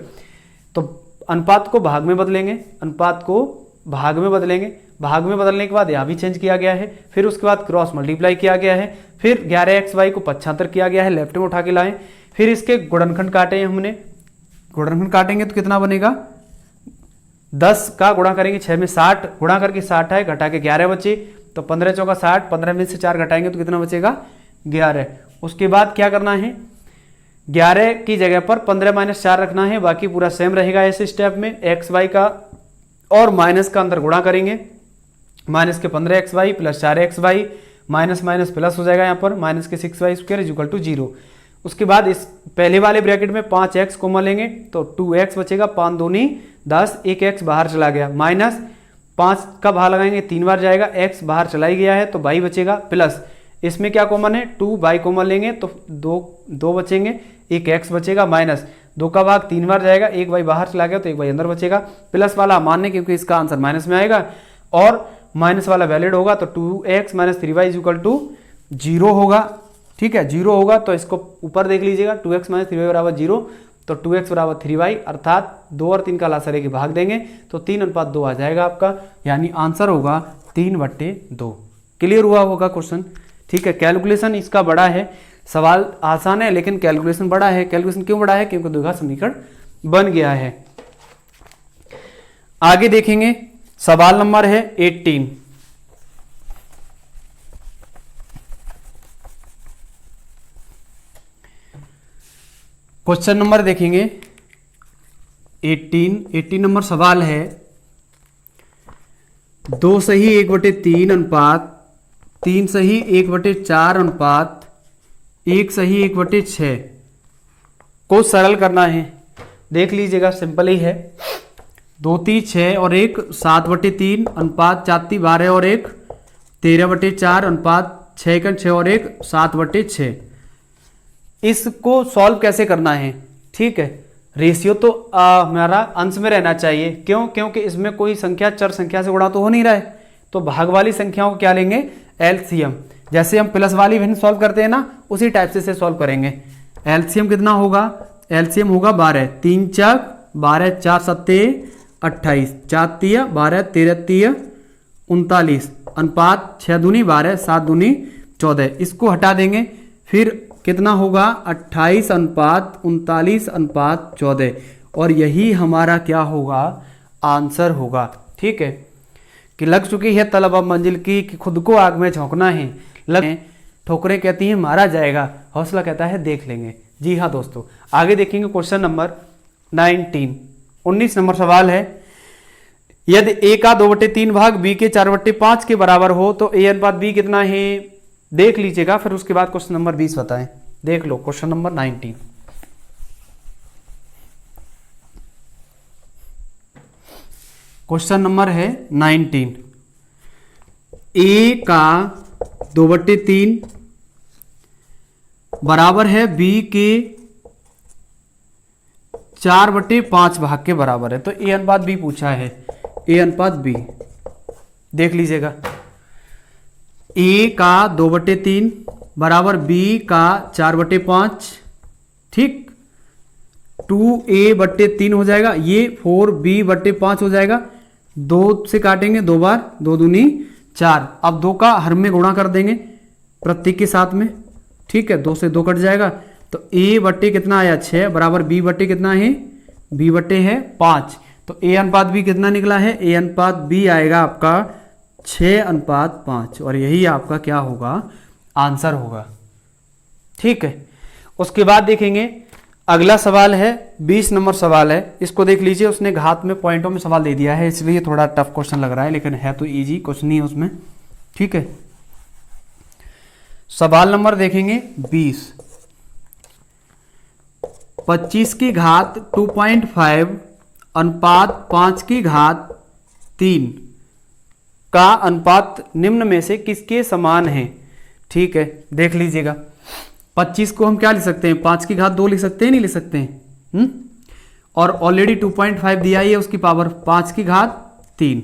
तो अनुपात को भाग में बदलेंगे, अनुपात को भाग में बदलेंगे, भाग में बदलने के बाद यहाँ भी चेंज किया गया है, फिर उसके बाद क्रॉस मल्टीप्लाई किया गया है, फिर 11xy को 75 किया गया है, लेफ्ट में उठा के लाएं, फिर इसके गुणनखंड काटे हैं हमने। गुणनखंड काटेंगे तो कितना बनेगा 10 का गुणा करेंगे 6 में 60, गुणा करके 60 है, घटा के 11 बचे तो 15 चौका 60, 15 में से 4 घटाएंगे तो कितना बचेगा 11। उसके बाद क्या करना है 11 की जगह पर 15 माइनस 4 रखना है, बाकी पूरा सेम रहेगा इस स्टेप में। xy का और माइनस का अंदर गुणा करेंगे, माइनस के 15xy plus 4xy minus minus plus हो जाएगा यहाँ पर, माइनस के 6y² इज इक्वल टू 0। उसके बाद इस पहले वाले ब्रैकेट में 5x कॉमन लेंगे तो 2x बचेगा, 5 दूनी 10, एक x बाहर चला गया, माइनस 5 का बाहर लगाएंगे 3 बार जाएगा, x बाहर चला ही गया है तो y बचेगा, प्लस इसमें क्या कॉमन है 2y कॉमन लेंगे तो 2 बचेंगे, एक x बचेगा, माइनस 2 का भाग 3 बार जाएगा, एक y बाहर चला गया तो एक y अंदर बचेगा, प्लस वाला मान्य क्योंकि इसका आंसर माइनस में आएगा और माइनस वाला वैलिड होगा तो 2x minus 3y is equal to 0 होगा। ठीक है, 0 होगा तो इसको ऊपर देख लीजिएगा, 2x माइनस 3y बराबर 0, तो 2x बराबर 3y, अर्थात 2 और 3 का लासारे के भाग देंगे तो 3:2 आ जाएगा आपका, यानी आंसर होगा 3/2। क्लियर हुआ होगा क्वेश्चन। ठीक है, कैलकुलेशन इसका बड़ा है, सवाल आसान है लेकिन कैलकुलेशन बड़ा है। कैलकुलेशन क्यों बड़ा है? क्योंकि द्विघात समीकरण बन गया है। आगे देखेंगे, सवाल नंबर है 18। क्वेश्चन नंबर देखेंगे 18 नंबर सवाल है, 2 सही 1/3 अनुपात 3 सही 1/4 अनुपात 1 सही 1/6 को सरल करना है। देख लीजिएगा, सिंपल ही है, 2 3 6 और 1 7/3 अनुपात 4 3 12 और 1 13/4 अनुपात 6 6 और 1 7/6। इसको सॉल्व कैसे करना है? ठीक है, रेशियो तो हमारा अंश में रहना चाहिए। क्यों? क्योंकि इसमें कोई संख्या चर संख्या से गुणा तो हो नहीं रहा है, तो भाग वाली संख्याओं को क्या लेंगे? एलसीएम। जैसे हम प्लस वाली भिन्न सॉल्व करते हैं ना, उसी टाइप से सॉल्व करेंगे। एलसीएम कितना होगा? एलसीएम होगा 12, 3 4 12, 4 7 28, 4 3 12, 13 3 39 अनुपात 6 दूनी 12, 7 दूनी 14। इसको हटा देंगे, फिर कितना होगा? 28 अनुपात 39 अनुपात 14, और यही हमारा क्या होगा? आंसर होगा। ठीक है, कि लग चुकी है तलब अब मंजिल की, कि खुद को आग में झोंकना है। लग ठोकरें कहती हैं मारा जाएगा, हौसला कहता है देख लेंगे। जी हाँ दोस्तों, आगे देखेंगे क्वेश्चन नंबर 19 नंबर सवाल है, यदि a का 2/3 भाग b के 4/5 के बराबर हो तो a अनुपात b कितना है? देख लीजिएगा, फिर उसके बाद क्वेश्चन नंबर 20 बताएं। देख लो क्वेश्चन नंबर 19। क्वेश्चन नंबर है 19, a का 2/3 बराबर है b के 4/5 भाग के बराबर है, तो a अनुपात b पूछा है। a अनुपात b देख लीजिएगा, a का 2/3 बराबर b का 4/5, ठीक, 2a/3 हो जाएगा, ये 4b/5 हो जाएगा, 2 से काटेंगे 2 बार, 2 दूनी 4। अब 2 का हर में गुणा कर देंगे प्रतीक के साथ में। ठीक है, 2 से 2 कट जाएगा, तो a/ कितना आया? 6 बराबर b/ कितना है? b/ है 5, तो a अनुपात b कितना निकला है? a अनुपात b आएगा आपका 6:5, और यही आपका क्या होगा? आंसर होगा। ठीक है, उसके बाद देखेंगे अगला सवाल है 20 नंबर सवाल है, इसको देख लीजिए। उसने घात में पॉइंटों में सवाल दे दिया है, इसलिए थोड़ा टफ क्वेश्चन लग रहा है, लेकिन है तो इजी, कुछ नहीं है उसमें। ठीक है, सवाल नंबर देखेंगे 20, 25 की घात 2.5 अनुपात 5 की घात 3 का अनुपात निम्न में से किसके समान है? ठीक है, देख लीजिएगा, 25 को हम क्या लिख सकते हैं? 5 की घात 2 लिख सकते हैं, नहीं लिख सकते हैं? और ऑलरेडी 2.5 दिया ही है, उसकी पावर 5 की घात 3।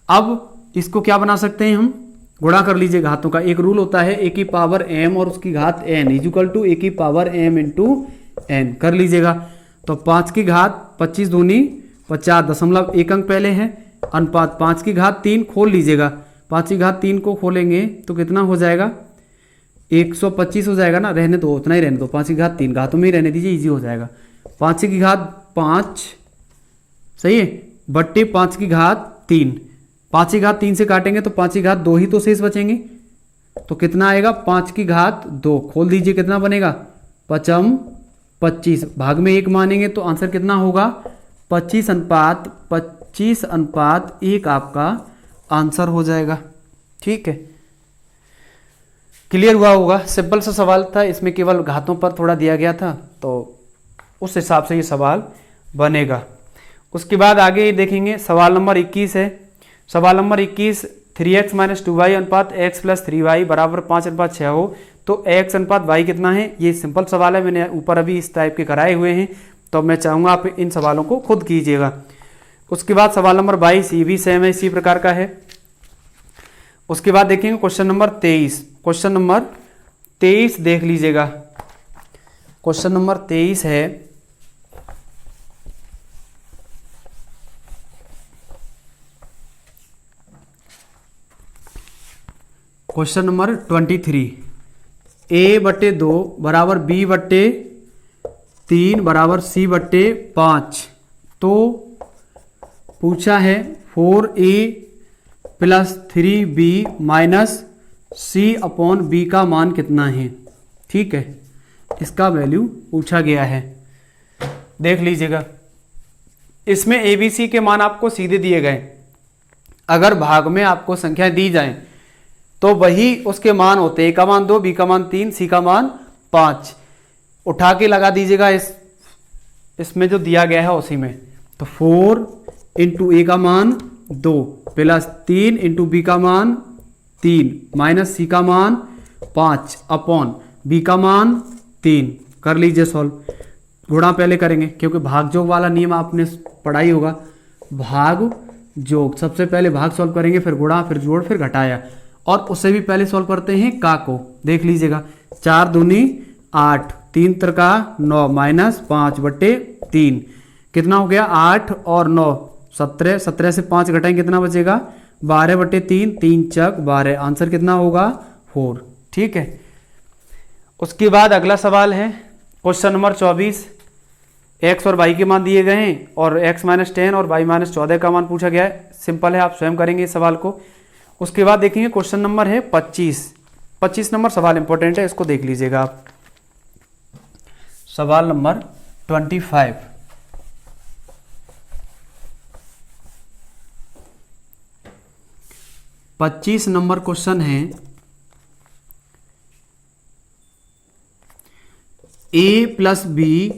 अब इसको क्या बना सकते हैं हम? गुणा कर लीजिए घातों का। एक रूल होता है a की पावर m और उसकी घात n is equal to a की पावर m इंटू n। कर लीजिएगा, तो 5 की घात 25 दूनी 50, दशमलव 1 अंक पहले है, अनुपात 5 की घात 3, खोल लीजिएगा, 5 की घात 3 को खोलेंगे तो कितना हो जाएगा? 125 हो जाएगा ना, रहने दो, उतना ही रहने दो, 5 की घात 3 घातों में ही रहने दीजिए, इजी हो जाएगा। 5 की घात 5 सही है बट्टे 5 की घात 3, 5 की घात 3 से काटेंगे तो 5 की घात 2 ही तो शेष बचेंगे, तो कितना आएगा? 5 की घात 2, खोल दीजिए, कितना बनेगा? 5 25, भाग में 1 मानेंगे तो आंसर कितना होगा? 25:1 आपका आंसर हो जाएगा। ठीक है, क्लियर हुआ होगा, सिंपल सा सवाल था, इसमें केवल घातों पर थोड़ा दिया गया था, तो उस हिसाब से ये सवाल बनेगा। उसके बाद आगे देखेंगे सवाल नंबर 21 है। सवाल नंबर 21, 3x माइनस 2y अनुपात x प्लस 3y बराबर 5:6 हो तो x अनुपात y कितना है। ये सिंपल सवाल है, मैंने ऊपर अभी इस टाइप के कराए हुए हैं, तो मैं चाहूँगा आप इन सवालों को खुद कीजिएगा। उसके बाद सवाल नंबर 22, ये भी सेम है, इसी प्रकार का है। उसके बाद देखेंगे क्वेश्चन नंबर 23। क्वेश्चन नंबर 23 देख लीजिएगा। क्वेश्चन नंबर 23 है, क्वेश्चन नंबर 23, a/2 बराबर b/3 बराबर c/5। तो पूछा है 4a plus 3b minus c/b का मान कितना है। ठीक है, इसका वैल्यू पूछा गया है, देख लीजिएगा। इसमें a b c के मान आपको सीधे दिए गए, अगर भाग में आपको संख्या दी जाए तो वही उसके मान होते हैं, a का मान 2, b का मान 3, c का मान 5। उठा के लगा दीजिएगा इसमें जो दिया गया है उसी में। तो 4 इंटू ए का मान 2 प्लस 3 इंटू बी का मान 3 माइनस सी का मान 5 अपॉन बी का मान 3। कर लीजिए सॉल्व। गुणा पहले करेंगे क्योंकि भाग जोग वाला नियम आपने पढ़ा ही होगा। भाग जोग सबसे पहले भाग सॉल्व करेंगे, फिर गुणा, फिर जोड़, फिर घटाया, और उससे भी पहले सॉल्व करते हैं का को। देख लीजिएगा, 4 दूनी 8, 3 त्रिका 9 माइनस 5/3 कितना हो गया 8 और 9 17, 17 से 5 घटाएंगे कितना बचेगा 12/3, 3 चक 12, आंसर कितना होगा 4। ठीक है, उसके बाद अगला सवाल है क्वेश्चन नंबर 24। x और y के मान दिए गए हैं और x माइनस 10 और y माइनस 14 का मान पूछा गया है। सिंपल है, आप स्वयं करेंगे इस सवाल को। उसके बाद देखेंगे क्वेश्चन नंबर है 25। 25 नंबर सवाल इंपॉर्टेंट है, इसको देख लीजिएगा आप। सवाल नंबर 25, पच्चीस नंबर क्वेश्चन है। a प्लस बी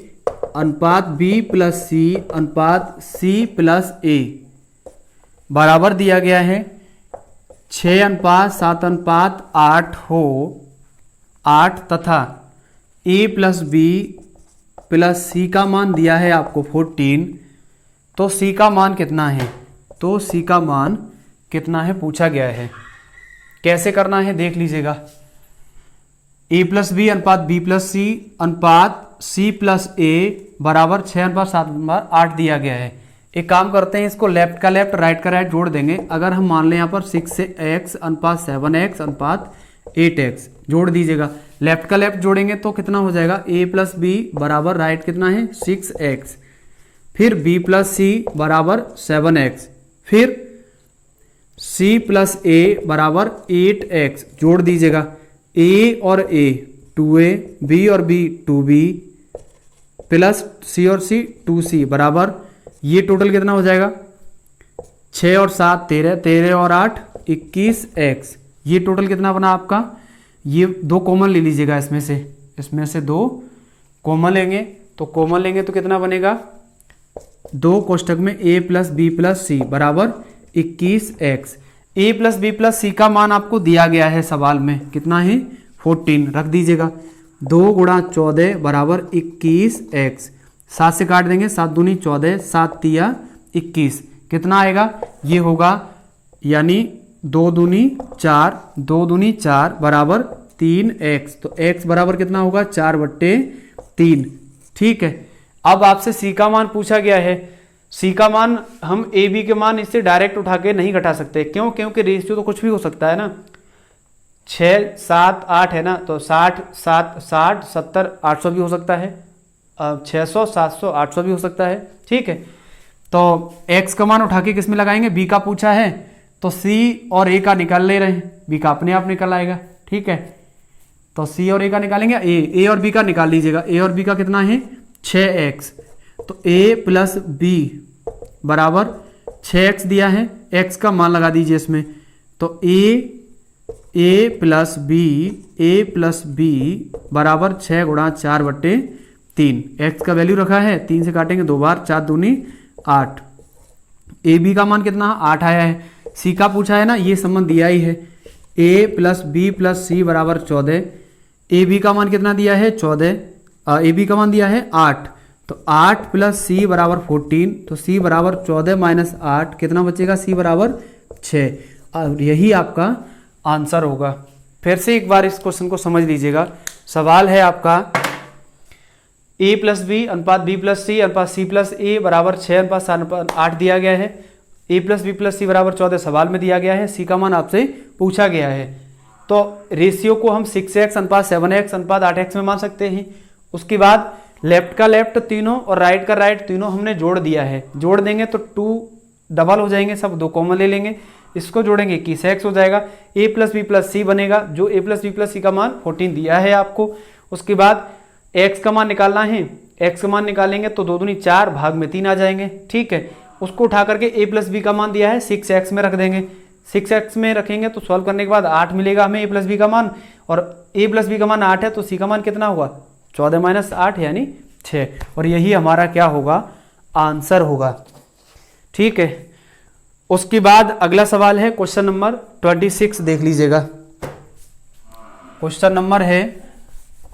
अनुपात b प्लस सी अनुपात c प्लस a बराबर दिया गया है 6:7:8 हो 8 तथा a plus B plus C का मान दिया है आपको 14। तो c का मान कितना है, तो c का मान कितना है पूछा गया है। कैसे करना है देख लीजिएगा। a प्लस बी अनुपात b प्लस सी अनुपात c प्लस a बराबर 6:7:8 दिया गया है। एक काम करते हैं, इसको लेफ्ट का लेफ्ट राइट का राइट जोड़ देंगे। अगर हम मान लें यहाँ पर 6x अनुपात 7x अनुपात 8x जोड़ दीजिएगा। लेफ्ट का लेफ्ट जोड़ेंगे तो कितना हो जाएगा a प्लस बी बराबर राइट कितना है 6x, फिर b प्लस सी बराबर 7x, फिर c प्लस a बराबर 8x जोड़ दीजिएगा। a और a 2a, b और b 2b प्लस c और c 2c बराबर ये टोटल कितना हो जाएगा 6 और 7 13, 13 और 8 21x। ये टोटल कितना बना आपका, ये 2 कॉमन ले लीजिएगा इसमें से 2 कॉमन लेंगे तो कितना बनेगा 2 कोष्ठक में a plus B plus C बराबर 21x। a plus B plus C का मान आपको दिया गया है सवाल में, कितना है 14। रख दीजिएगा 2 गुणा 14 बराबर 21x। 7 से काट देंगे, 7 दूनी 14, 7 तिया 21 कितना आएगा, ये होगा यानी 2 दूनी 4 बराबर 3x। तो x बराबर कितना होगा 4/3। ठीक है, अब आपसे c का मान पूछा गया है। c का मान हम a b के मान इससे डायरेक्ट उठा के नहीं घटा सकते, क्यों, क्योंकि रेशियो तो कुछ भी हो सकता है ना। 6 7 8 है ना, तो 60 60 70 800 भी हो सकता है, 600 700 800 भी हो सकता है। ठीक है, तो x का मान उठा के किस में लगाएंगे, b का पूछा है तो c और a का निकाल ले रहे हैं, b का अपने आप निकल आएगा। ठीक है, तो c और a का निकालेंगे, a और b का निकाल लीजिएगा। a और b का कितना है 6x, तो a प्लस b बराबर 6x दिया है, x का मान लगा दीजिए इसमें। तो a a+b बराबर 6 गुणा 4/3। एक्स का वैल्यू रखा है, 3 से काटेंगे 2 बार, 4 दूनी 8। ए बी का मान कितना 8 आया है। सी का पूछा है ना, ये संबंध दिया ही है, a+b+c बराबर 14। ए बी का मान कितना दिया है 14, ए बी का मान दिया है 8, तो 8 + c बराबर 14, तो c बराबर 14 - 8 कितना बचेगा, c बराबर 6। और यही आपका आंसर होगा। फिर से एक बार इस क्वेश्चन को समझ लीजिएगा। सवाल है आपका a+b अनुपात b+c अनुपात c+a बराबर 6:7:8 दिया गया है। a+b+c बराबर 14 सवाल में दिया गया है। c का मान आपसे पूछा गया है। तो रेशियो को हम 6x अनुपात 7x अनुपात 8x में मान सकते हैं। उसके बाद लेफ्ट का लेफ्ट तीनों और राइट का राइट तीनों हमने जोड़ दिया है। जोड़ देंगे तो 2 डबल हो जाएंगे, सब 2 कॉमन ले लेंगे, इसको जोड़ेंगे 21x हो जाएगा। a+b+c बनेगा, जो a+b+c का मान 14 दिया है आपको। उसके बाद x का मान निकालना है, x का मान निकालेंगे तो 2 दूनी 4 भाग में 3 आ जाएंगे, ठीक है। उसको उठा करके a+b का मान दिया है 6x में रख देंगे। 6x में रखेंगे तो सॉल्व करने के बाद 8 मिलेगा हमें a+b का मान, और a+b का मान 8 है तो c का मान कितना हुआ 14 - 8 यानी 6। और यही हमारा क्या होगा, आंसर होगा, ठीक है। उसके बाद अगला सवाल है क्वेश्चन नंबर 26, देख लीजिएगा। क्वेश्चन नंबर है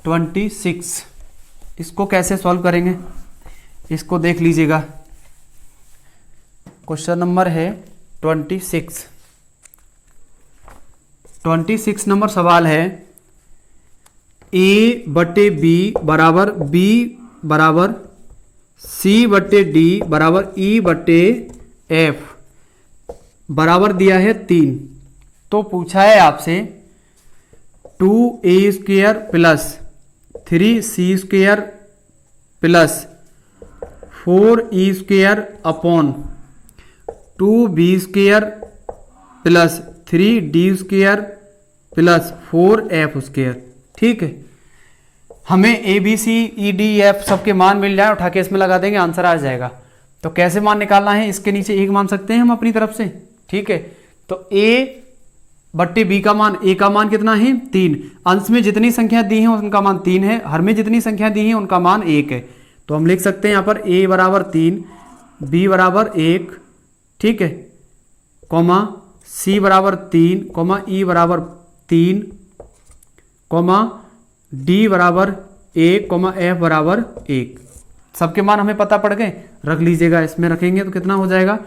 26, इसको कैसे सॉल्व करेंगे इसको देख लीजिएगा। क्वेश्चन नंबर है 26 नंबर सवाल है a/b बराबर b बराबर c/d बराबर e/f बराबर दिया है 3। तो पूछा है आपसे 2a² + 3c² + 4e² upon 2b² + 3d² + 4f², ठीक है। हमें a b c e d f सबके मान मिल जाए, उठा के इसमें लगा देंगे, आंसर आ जाएगा। तो कैसे मान निकालना है, इसके नीचे 1 मान सकते हैं हम अपनी तरफ से, ठीक है। तो a/b का मान, a का मान कितना है 3, अंश में जितनी संख्या दी है उनका मान 3 है, हर में जितनी संख्या दी है उनका मान 1 है। तो हम लिख सकते हैं यहाँ पर a बराबर 3, b बराबर 1, ठीक है, कॉमा c बराबर 3, कॉमा e बराबर 3, कॉमा d बराबर 1, कॉमा f बराबर 1। सबके मान हमें पता पड़ गए, रख लीजिएगा। इसमें रखेंगे तो कितना हो जाएगा,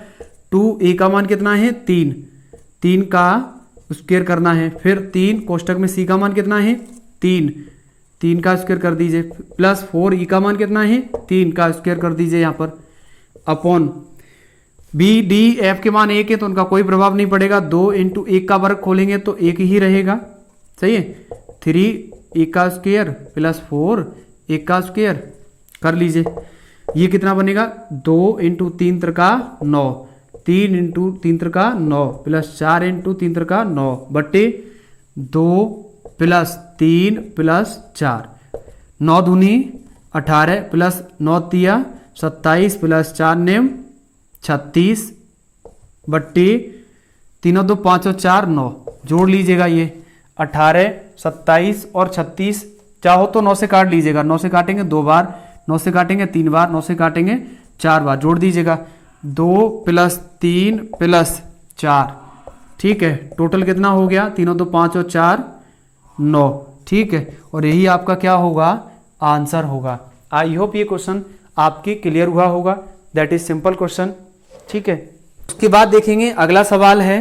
2a का मान कितना है 3 का स्क्वायर करना है, फिर 3 कोष्टक में c का मान कितना है 3 का स्क्वायर कर दीजिए, प्लस 4e का मान कितना है 3 का स्क्वायर कर दीजिए यहाँ पर, अपॉन b d f के मान 1 है तो उनका कोई प्रभाव नहीं पड़ेगा। 2 × 1 का वर्ग खोलेंगे तो 1 ही रहेगा, सही है। 3 1 का स्क्वायर प्लस 4 1 का स्क्वायर कर लीजिए, ये कितना बनेगा 2 × 3 × 9, 3 × 3 × 9 प्लस 4 × 3 × 9 बट्टे 2 प्लस 3 प्लस 4, 9 दूनी 18 प्लस 9 तिया 27 प्लस 4 नेम 36 बट्टे 3 2 5 और 4 9, जोड़ लीजिएगा ये 18 27 और 36, चाहो तो 9 से काट लीजिएगा, 9 से काटेंगे 2 बार, 9 से काटेंगे 3 बार, 9 से काटेंगे 4 बार, जोड़ दीजिएगा 2 + 3 + 4, ठीक है। टोटल कितना हो गया 3 2 5 और 4 9, ठीक है। और यही आपका क्या होगा, आंसर होगा। आई होप ये क्वेश्चन आपके क्लियर हुआ होगा। दैट इज सिंपल क्वेश्चन, ठीक है। उसके बाद देखेंगे अगला सवाल है,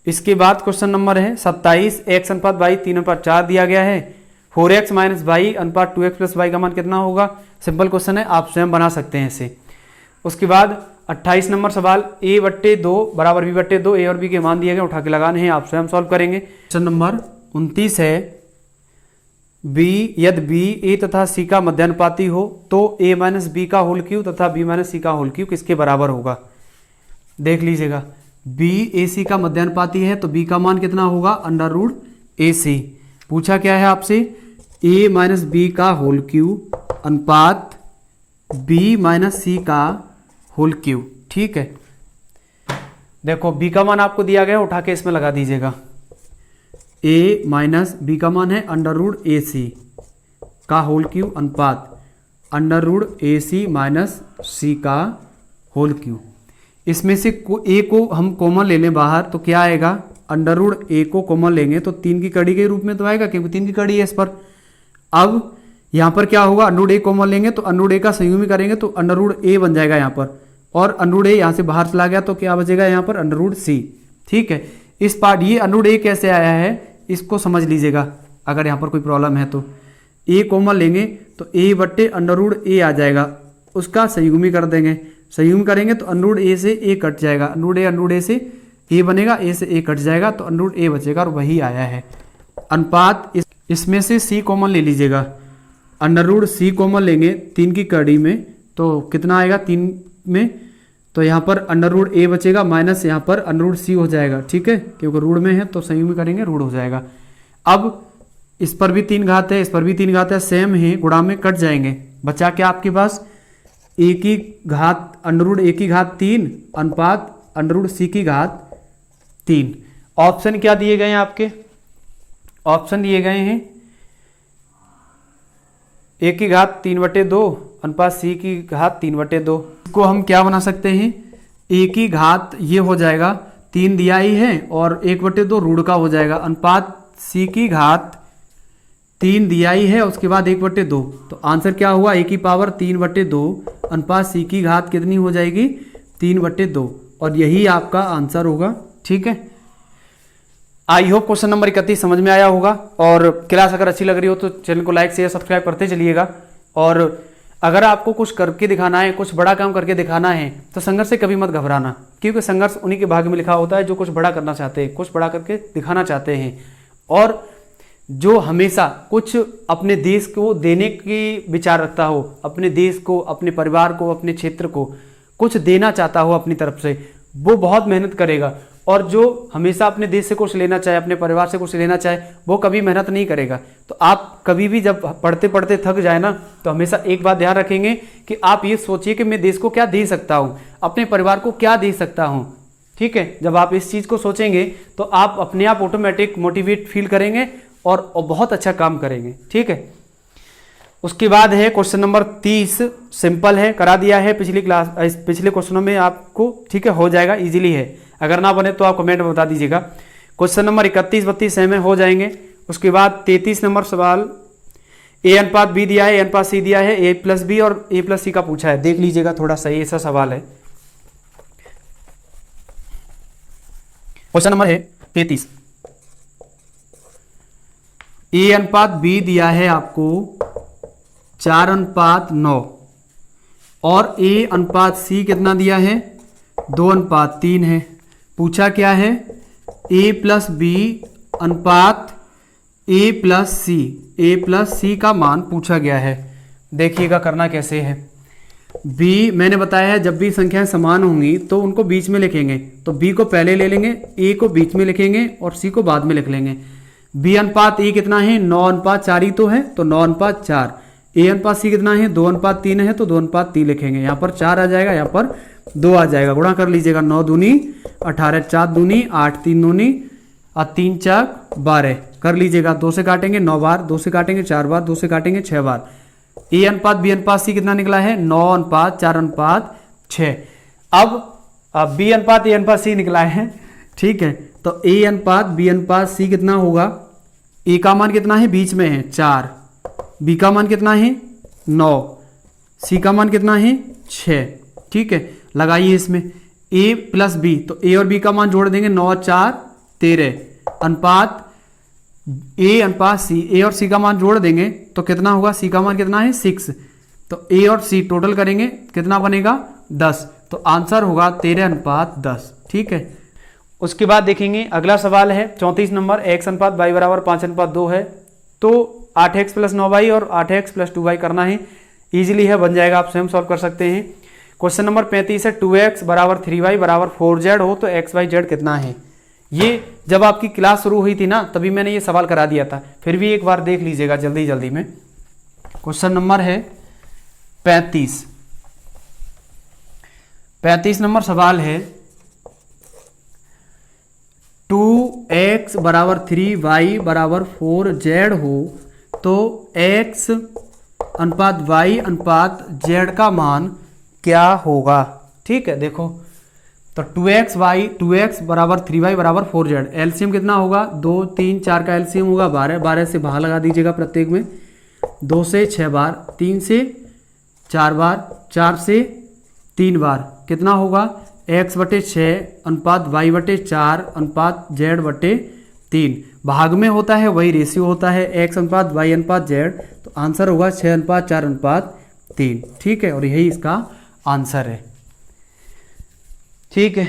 इसके बाद क्वेश्चन नंबर है 27, x अनुपात y 3/4 दिया गया है। 4x - y अनुपात 2x + y का मान कितना होगा। सिंपल क्वेश्चन है, आप स्वयं बना सकते हैं इसे। उसके बाद 28 नंबर सवाल, a/2 बराबर b/2, a और b के मान दिए गए, उठा के लगाने हैं, आप स्वयं सॉल्व करेंगे। क्वेश्चन नंबर 29 है, यदि b a तथा c का मध्यानुपाती हो तो a - b का होल क्यूब तथा b - c का होल क्यूब किसके बराबर होगा। देख लीजिएगा, b ac का मध्यानुपाती है तो b का मान कितना होगा √ac। पूछा क्या है आपसे, a - b का होल क्यूब अनुपात b - c का होल क्यूब, ठीक है। देखो b का मान आपको दिया गया, उठा के इसमें लगा दीजिएगा, ए माइनस बी का मान है अंडर रूट ए सी का होल क्यूब अनुपात अंडर रूट ए सी माइनस सी का होल क्यूब। इसमें से ए को हम कॉमन ले लें बाहर तो क्या आएगा, अंडर रूट ए को कॉमन लेंगे तो 3 की कड़ी के रूप में तो आएगा क्योंकि 3 की कड़ी है इस पर। अब यहाँ पर क्या होगा, अंडर रूट ए कॉमन लेंगे तो अंडर रूट ए का संयुग्मी करेंगे तो अंडर रूट ए बन जाएगा यहाँ पर, और अंडर रूट ए यहाँ से बाहर चला गया तो क्या बचेगा यहाँ पर अंडर रूट सी। ठीक है, इस पार्ट ये अंडर रूट ए कैसे आया है इसको समझ लीजिएगा, अगर यहाँ पर कोई प्रॉब्लम है तो ए कॉमन लेंगे तो ए बट्टे अंडर रूट ए आ जाएगा, उसका संयुग्मी कर देंगे, संयुग्म करेंगे तो अंडर रूट ए से ए कट जाएगा, अंडर रूट ए से ए बनेगा, ए से ए कट जाएगा तो अंडर रूट ए बचेगा और वही आया है अनुपात। इसमें से सी कॉमन ले लीजिएगा, अंडर रूट सी कॉमन लेंगे 3 की कड़ी में तो कितना आएगा 3 में, तो यहाँ पर अंडर रूट ए बचेगा माइनस यहाँ पर अंडर रूट सी हो जाएगा। ठीक है, क्योंकि रूट में है तो संयुग्म करेंगे रूट हो जाएगा। अब इस पर भी 3 घात है, इस पर भी 3 घात है, सेम है, गुणा में कट जाएंगे, बचा क्या आपके पास ए की घात अंडर रूट ए की घात 3 अनुपात अंडर रूट सी की घात 3। ऑप्शन क्या दिए गए हैं आपके, ऑप्शन दिए गए हैं ए की घात 3/2 अनुपात सी की घात 3/2। इसको हम क्या बना सकते हैं, ए की घात ये हो जाएगा 3 दिया ही है और 1/2 रूट का हो जाएगा, अनुपात सी की घात 3 दिया ही है उसके बाद 1/2, तो आंसर क्या हुआ ए की पावर 3/2 अनुपात सी की घात कितनी हो जाएगी 3/2, और यही आपका आंसर होगा। ठीक है, आई होप क्वेश्चन नंबर 31 समझ में आया होगा, और क्लास अगर अच्छी लग रही हो तो चैनल को लाइक शेयर सब्सक्राइब करते चलिएगा। और अगर आपको कुछ करके दिखाना है, कुछ बड़ा काम करके दिखाना है तो संघर्ष से कभी मत घबराना, क्योंकि संघर्ष उन्हीं के भाग्य में लिखा होता है जो कुछ बड़ा करना चाहते हैं, कुछ बड़ा करके दिखाना चाहते हैं, और जो हमेशा कुछ अपने देश को देने की विचार रखता हो, अपने देश को, अपने परिवार को, अपने क्षेत्र को कुछ देना चाहता हो अपनी तरफ से, वो बहुत मेहनत करेगा। और जो हमेशा अपने देश से कुछ लेना चाहे, अपने परिवार से कुछ लेना चाहे, वो कभी मेहनत नहीं करेगा। तो आप कभी भी जब पढ़ते पढ़ते थक जाए ना, तो हमेशा एक बात ध्यान रखेंगे कि आप ये सोचिए कि मैं देश को क्या दे सकता हूँ, अपने परिवार को क्या दे सकता हूँ। ठीक है, जब आप इस चीज़ को सोचेंगे तो आप अपने आप ऑटोमेटिक मोटिवेट फील करेंगे और बहुत अच्छा काम करेंगे। ठीक है, उसके बाद है क्वेश्चन नंबर 30, सिंपल है, करा दिया है पिछली क्लास, पिछले क्वेश्चनों में आपको। ठीक है, हो जाएगा, इजीली है, अगर ना बने तो आप कमेंट में बता दीजिएगा। क्वेश्चन नंबर 31, 32 सेम है, हो जाएंगे। उसके बाद 33 नंबर सवाल, ए अनुपात बी दिया है, ए अनुपात सी दिया है, ए प्लस बी और ए प्लस सी का पूछा है, देख लीजिएगा, थोड़ा सही ऐसा सवाल है। क्वेश्चन नंबर है 33, ए अनुपात बी दिया है आपको 4:9 और ए अनुपात सी कितना दिया है 2:3 है। पूछा क्या है, ए प्लस बी अनुपात ए प्लस सी का मान पूछा गया है। देखिएगा करना कैसे है। बी मैंने बताया है जब भी संख्याएं समान होंगी तो उनको बीच में लिखेंगे, तो बी को पहले ले लेंगे, ए को बीच में लिखेंगे और सी को बाद में लिख लेंगे। बी अनुपात ए कितना है 9:4 ही तो है, तो 9:4। ए अनुपात सी कितना है 2:3 है, तो 2:3 लिखेंगे। यहाँ पर 4 आ जाएगा, यहाँ पर 2 आ जाएगा, गुणा कर लीजिएगा। 9 दूनी 18, 4 दूनी 8, 3 दूनी 3 4 12 कर लीजिएगा। 2 से काटेंगे 9 बार, 2 से काटेंगे 4 बार, 2 से काटेंगे 6 बार। ए अनुपात बी अनुपात सी कितना निकला है 9:4:6। अब बी अनुपात ए अनुपात सी निकला है। ठीक है, तो ए अनुपात बी अनुपात सी कितना होगा, ए का मान कितना है बीच में है 4, बी का मान कितना है 9, सी का मान कितना है 6। ठीक है, लगाइए इसमें ए प्लस बी, तो ए और बी का मान जोड़ देंगे 9 4 13 अनुपात ए अनुपात सी, ए और सी का मान जोड़ देंगे तो कितना होगा, सी का मान कितना है 6, तो ए और सी टोटल करेंगे कितना बनेगा 10, तो आंसर होगा 13:10। ठीक है, उसके बाद देखेंगे अगला सवाल है 34 नंबर, x अनुपात y बराबर 5:2 है, तो 8x + 9y और 8x + 2y करना है। इजीली है, बन जाएगा, आप स्वयं सॉल्व कर सकते हैं। क्वेश्चन नंबर 35 है 2x = 3y = 4z हो तो x y z कितना है। ये जब आपकी क्लास शुरू हुई थी ना तभी मैंने ये सवाल करा दिया था, फिर भी एक बार देख लीजिएगा जल्दी जल्दी में। क्वेश्चन नंबर है 35 नंबर सवाल है 2x बराबर 3y बराबर 4z हो तो x अनुपात y अनुपात z का मान क्या होगा। ठीक है, देखो तो 2x बराबर 3y बराबर 4z, एलसीएम कितना होगा 2 3 4 का एलसीएम होगा 12, 12 से बाहर लगा दीजिएगा प्रत्येक में, 2 से 6 बार, 3 से 4 बार, 4 से 3 बार, कितना होगा x बटे 6 अनुपात y बटे 4 अनुपात z बटे 3, भाग में होता है वही रेशियो होता है x अनुपात y अनुपात z, तो आंसर होगा 6 अनुपात 4 अनुपात 3। ठीक है, और यही इसका आंसर है। ठीक है,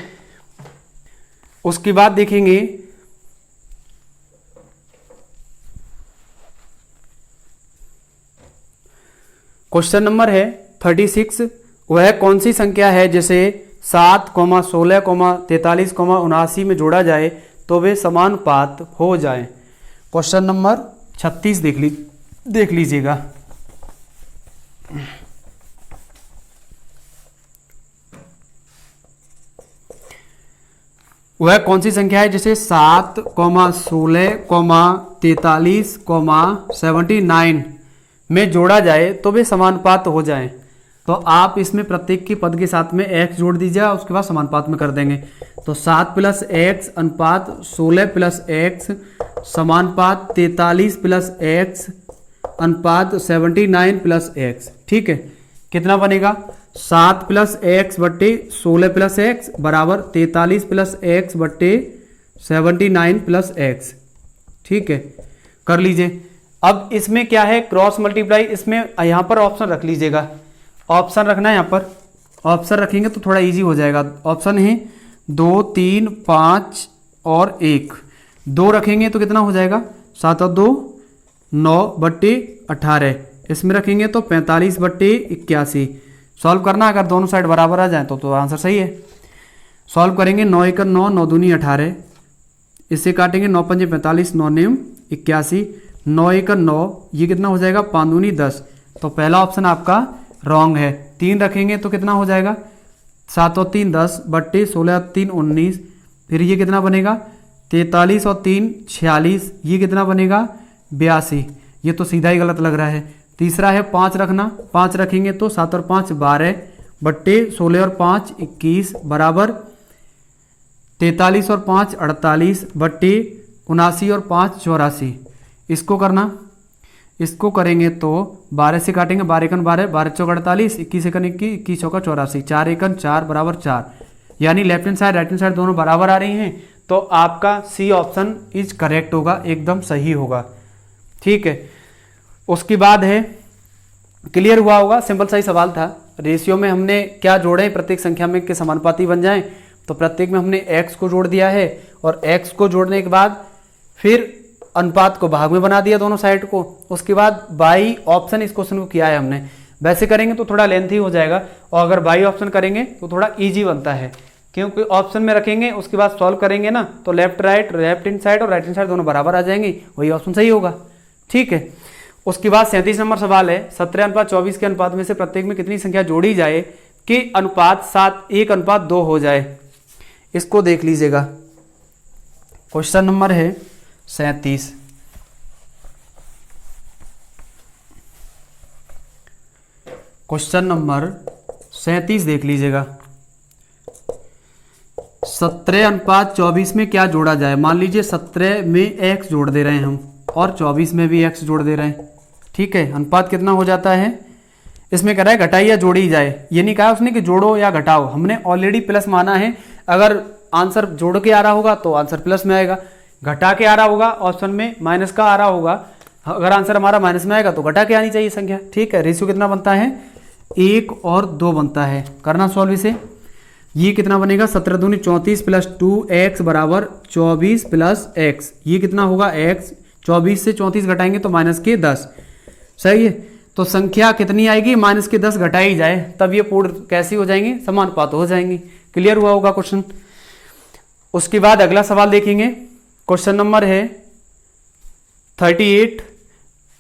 उसके बाद देखेंगे क्वेश्चन नंबर है 36, वह कौन सी संख्या है जिसे 7, 16, 43, 79 में जोड़ा जाए तो वे समानुपात हो जाए। क्वेश्चन नंबर 36 देख लीजिएगा। वह कौन सी संख्या है जिसे 7, 16, 43, 79 में जोड़ा जाए तो वे समानुपात हो जाएं। तो आप इसमें प्रत्येक की पद के साथ में x जोड़ दीजिएगा, उसके बाद समानुपात में कर देंगे। तो 7 प्लस x अनुपात 16 प्लस x समानुपात 43 प्लस x अनुपात 79 प्लस x। ठीक है, कितना बनेगा 7 प्लस एक्स बट्टे 16 प्लस एक्स बराबर 43 प्लस एक्स बट्टे 79 प्लस एक्स। ठीक है, कर लीजिए। अब इसमें क्या है क्रॉस मल्टीप्लाई, इसमें यहाँ पर ऑप्शन रख लीजिएगा, ऑप्शन रखना है यहाँ पर, ऑप्शन रखेंगे तो थोड़ा इजी हो जाएगा। ऑप्शन है 2, 3, 5 और 1, 2 रखेंगे तो कितना हो जाएगा 7 और 2 9 बट्टे 18, इसमें रखेंगे तो 45 बट्टे 81। सॉल्व करना, अगर दोनों साइड बराबर आ जाए तो आंसर सही है। सॉल्व करेंगे 9 1 9, 9 दूनी 18, इससे काटेंगे 9 5 45, 9 9 81, 9 1 9, ये कितना हो जाएगा 5 दूनी 10। तो पहला ऑप्शन आपका रॉन्ग है। 3 रखेंगे तो कितना हो जाएगा 7 और 3 10 बट्टे 16 और 3 19, फिर ये कितना बनेगा 43 और 3 46, ये कितना बनेगा 82। ये तो सीधा ही गलत लग रहा है। तीसरा है 5 रखना, 5 रखेंगे तो 7 और 5 12 बट्टे 16 और 5 21 बराबर 43 और 5 48 बट्टे 79 और 5 84। इसको करना, इसको करेंगे तो 12 से काटेंगे, 12 एकन 12, 12 चौक 48, 21 एकन 21, 21 चौका 84, 4 एकन 4 बराबर 4, यानी left hand side right hand side दोनों बराबर आ रही हैं। तो आपका सी ऑप्शन इज करेक्ट होगा, एकदम सही होगा। ठीक है, उसके बाद है क्लियर हुआ होगा, सिंपल सा ही सवाल था। रेशियो में हमने क्या जोड़े, प्रत्येक संख्या में के समानुपाती बन जाएं, तो प्रत्येक में हमने x को जोड़ दिया है और x को जोड़ने के बाद फिर अनुपात को भाग में बना दिया दोनों साइड को। उसके बाद बाई ऑप्शन इस क्वेश्चन को किया है हमने। वैसे करेंगे तो थोड़ा लेंथी हो जाएगा, और अगर बाई ऑप्शन करेंगे तो थोड़ा ईजी बनता है, क्योंकि ऑप्शन में रखेंगे उसके बाद सॉल्व करेंगे ना, तो लेफ्ट हैंड साइड और राइट हैंड साइड दोनों बराबर आ जाएंगे, वही ऑप्शन सही होगा। ठीक है, उसके बाद 37 नंबर सवाल है 17 अनुपात 24 के अनुपात में से प्रत्येक में कितनी संख्या जोड़ी जाए कि अनुपात 1 अनुपात 2 हो जाए। इसको देख लीजिएगा। क्वेश्चन नंबर है 37। क्वेश्चन नंबर 37 देख लीजिएगा। 17 अनुपात 24 में क्या जोड़ा जाए। मान लीजिए 17 में x जोड़ दे रहे हैं हम और 24 में भी x जोड़ दे रहे हैं। ठीक है, अनुपात कितना हो जाता है, इसमें कह रहा है घटाई या जोड़ी जाए। ये नहीं कहा उसने कि जोड़ो या घटाओ, हमने ऑलरेडी प्लस माना है। अगर आंसर जोड़ के आ रहा होगा तो आंसर प्लस में आएगा, घटा के आ रहा होगा ऑप्शन में माइनस का आ रहा होगा, अगर आंसर हमारा माइनस में आएगा तो घटा के आनी चाहिए संख्या। ठीक है, रेशियो कितना बनता है 1 और 2 बनता है। करना सॉल्व इसे, ये कितना बनेगा 17 दूनी 34 प्लस 2x बराबर 24 प्लस x, ये कितना होगा x, 24 से 34 घटाएंगे तो माइनस के 10। सही है, तो संख्या कितनी आएगी माइनस के 10 घटाई जाए तब ये पूर्ण कैसी हो जाएंगे, समानुपात हो जाएंगी। क्लियर हुआ होगा क्वेश्चन। उसके बाद अगला सवाल देखेंगे। क्वेश्चन नंबर है 38।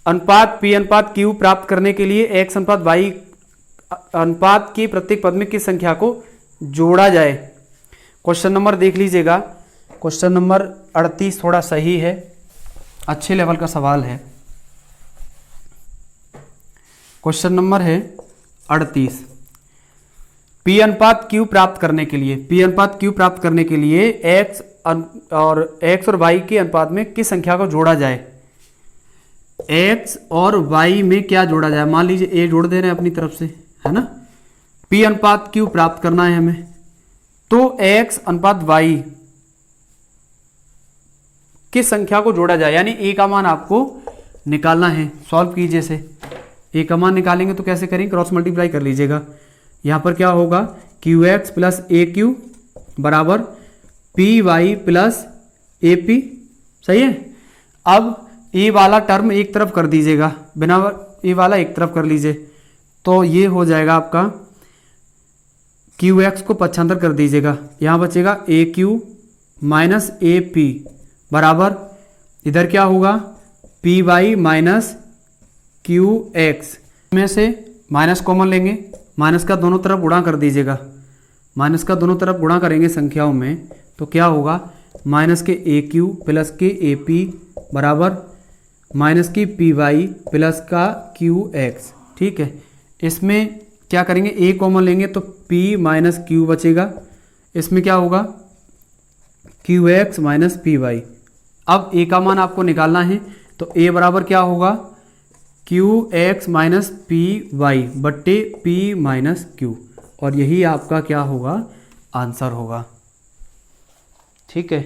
अनुपात p अनुपात q प्राप्त करने के लिए x अनुपात y अनुपात की प्रत्येक पद में किस संख्या को जोड़ा जाए। क्वेश्चन नंबर देख लीजिएगा क्वेश्चन नंबर 38 थोड़ा सही है, अच्छे लेवल का सवाल है। क्वेश्चन नंबर है 38। पी अनुपात क्यू प्राप्त करने के लिए, पी अनुपात क्यू प्राप्त करने के लिए एक्स और वाई के अनुपात में किस संख्या को जोड़ा जाए। एक्स और वाई में क्या जोड़ा जाए, मान लीजिए ए जोड़ दे रहे हैं अपनी तरफ से, है ना। पी अनुपात क्यू प्राप्त करना है हमें, तो एक्स अनुपात वाई किस संख्या को जोड़ा जाए, यानी ए का मान आपको निकालना है। सॉल्व कीजिए से, ए का मान निकालेंगे तो कैसे करेंगे, क्रॉस मल्टीप्लाई कर लीजिएगा। यहां पर क्या होगा, Q x plus a q बराबर p y plus a p, सही है। अब ए वाला टर्म एक तरफ कर दीजिएगा, बिना ए वाला एक तरफ कर लीजिए, तो ये हो जाएगा आपका क्यू एक्स को पक्षांतर कर दीजिएगा, यहाँ बचेगा a q minus a p बराबर इधर क्या होगा p y minus q x में से माइनस कॉमन लेंगे, माइनस का दोनों तरफ गुणा कर दीजिएगा, माइनस का दोनों तरफ गुणा करेंगे संख्याओं में, तो क्या होगा माइनस के ए क्यू प्लस के ए पी बराबर माइनस की पी वाई प्लस का क्यू एक्स। ठीक है, इसमें क्या करेंगे, ए कॉमन लेंगे तो पी माइनस क्यू बचेगा, इसमें क्या होगा Q x minus P y. अब ए का मान आपको निकालना है, तो ए बराबर क्या होगा Q x minus P Y बट्टे पी माइनस क्यू, और यही आपका क्या होगा आंसर होगा। ठीक है,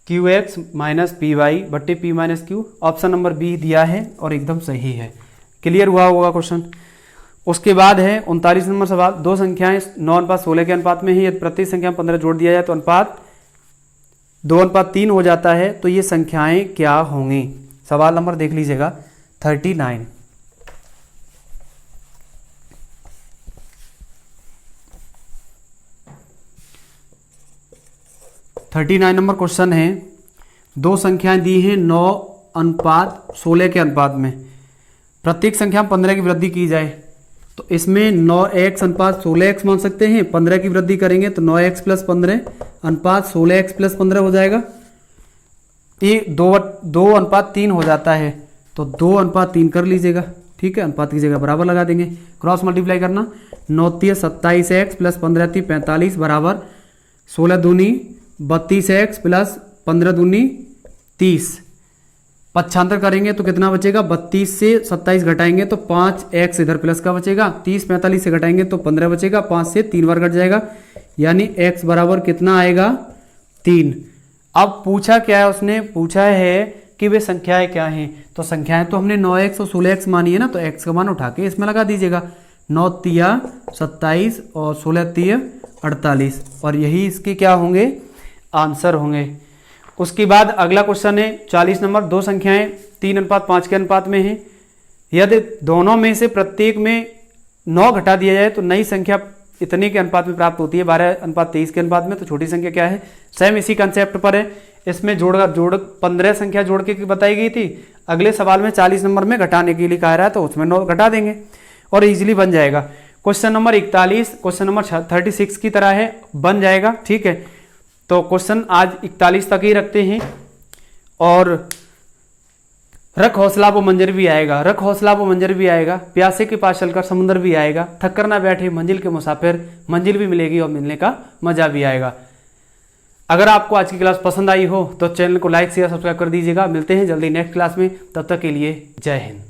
Q x minus P Y बट्टे P minus Q, option number B दिया है और एकदम सही है। क्लियर हुआ होगा क्वेश्चन। उसके बाद है 39 नंबर सवाल, दो संख्याएं 9:16 के अनुपात में है, यदि प्रत्येक संख्या में 15 जोड़ दिया जाए तो अनुपात 2:3 हो जाता है, तो ये संख्याएं क्या होंगी। सवाल नंबर देख लीजिएगा 39। नंबर क्वेश्चन है, दो संख्याएं दी हैं 9:16 के अनुपात में, प्रत्येक संख्या में 15 की वृद्धि की जाए, तो इसमें 9x अनुपात 16x मान सकते हैं, 15 की वृद्धि करेंगे तो 9x प्लस 15 अनुपात 16x प्लस 15 हो जाएगा। ये 2:3 हो जाता है, तो 2:3 कर लीजिएगा। ठीक है, अनुपात की जगह बराबर लगा देंगे, क्रॉस मल्टीप्लाई करना, 9 27x प्लस 15 45 बराबर 16 दूनी 32x प्लस 15 दूनी 30। पक्षांतर करेंगे तो कितना बचेगा, 32 से 27 घटाएंगे तो 5x इधर प्लस का बचेगा, 30 45 से घटाएंगे तो 15 बचेगा, 5 से 3 बार घट जाएगा, यानी x बराबर कितना आएगा 3। अब पूछा क्या है, उसने पूछा है कि वे संख्याएं क्या हैं, तो संख्याएं तो हमने 9x और 16x मानी है ना, तो x का मान उठा के इसमें लगा दीजिएगा, 9 तिया 27 और 16 तिया 48, और यही इसके क्या होंगे आंसर होंगे। उसके बाद अगला क्वेश्चन है 40 नंबर, दो संख्याएं 3:5 के अनुपात में हैं, यदि दोनों में से प्रत्येक में 9 घटा दिया जाए तो नई संख्या इतने के अनुपात में प्राप्त होती है, 12:23 के अनुपात में, तो छोटी संख्या क्या है, सेम इसी कंसेप्ट पर है। इसमें जोड़ 15 संख्या जोड़ के बताई गई थी, अगले सवाल में 40 नंबर में घटाने के लिए कहा रहा है, तो उसमें 9 घटा देंगे और इजीली बन जाएगा। क्वेश्चन नंबर 41 क्वेश्चन नंबर 36 की तरह है, बन जाएगा। ठीक है, तो क्वेश्चन आज 41 तक ही रखते हैं, और रख हौसला वो मंजर भी आएगा, रख हौसला वो मंजर भी आएगा, प्यासे के पास चलकर समुद्र भी आएगा, थक कर ना बैठे मंजिल के मुसाफिर, मंजिल भी मिलेगी और मिलने का मजा भी आएगा। अगर आपको आज की क्लास पसंद आई हो तो चैनल को लाइक शेयर सब्सक्राइब कर दीजिएगा। मिलते हैं जल्दी नेक्स्ट क्लास में, तब तक के लिए जय हिंद।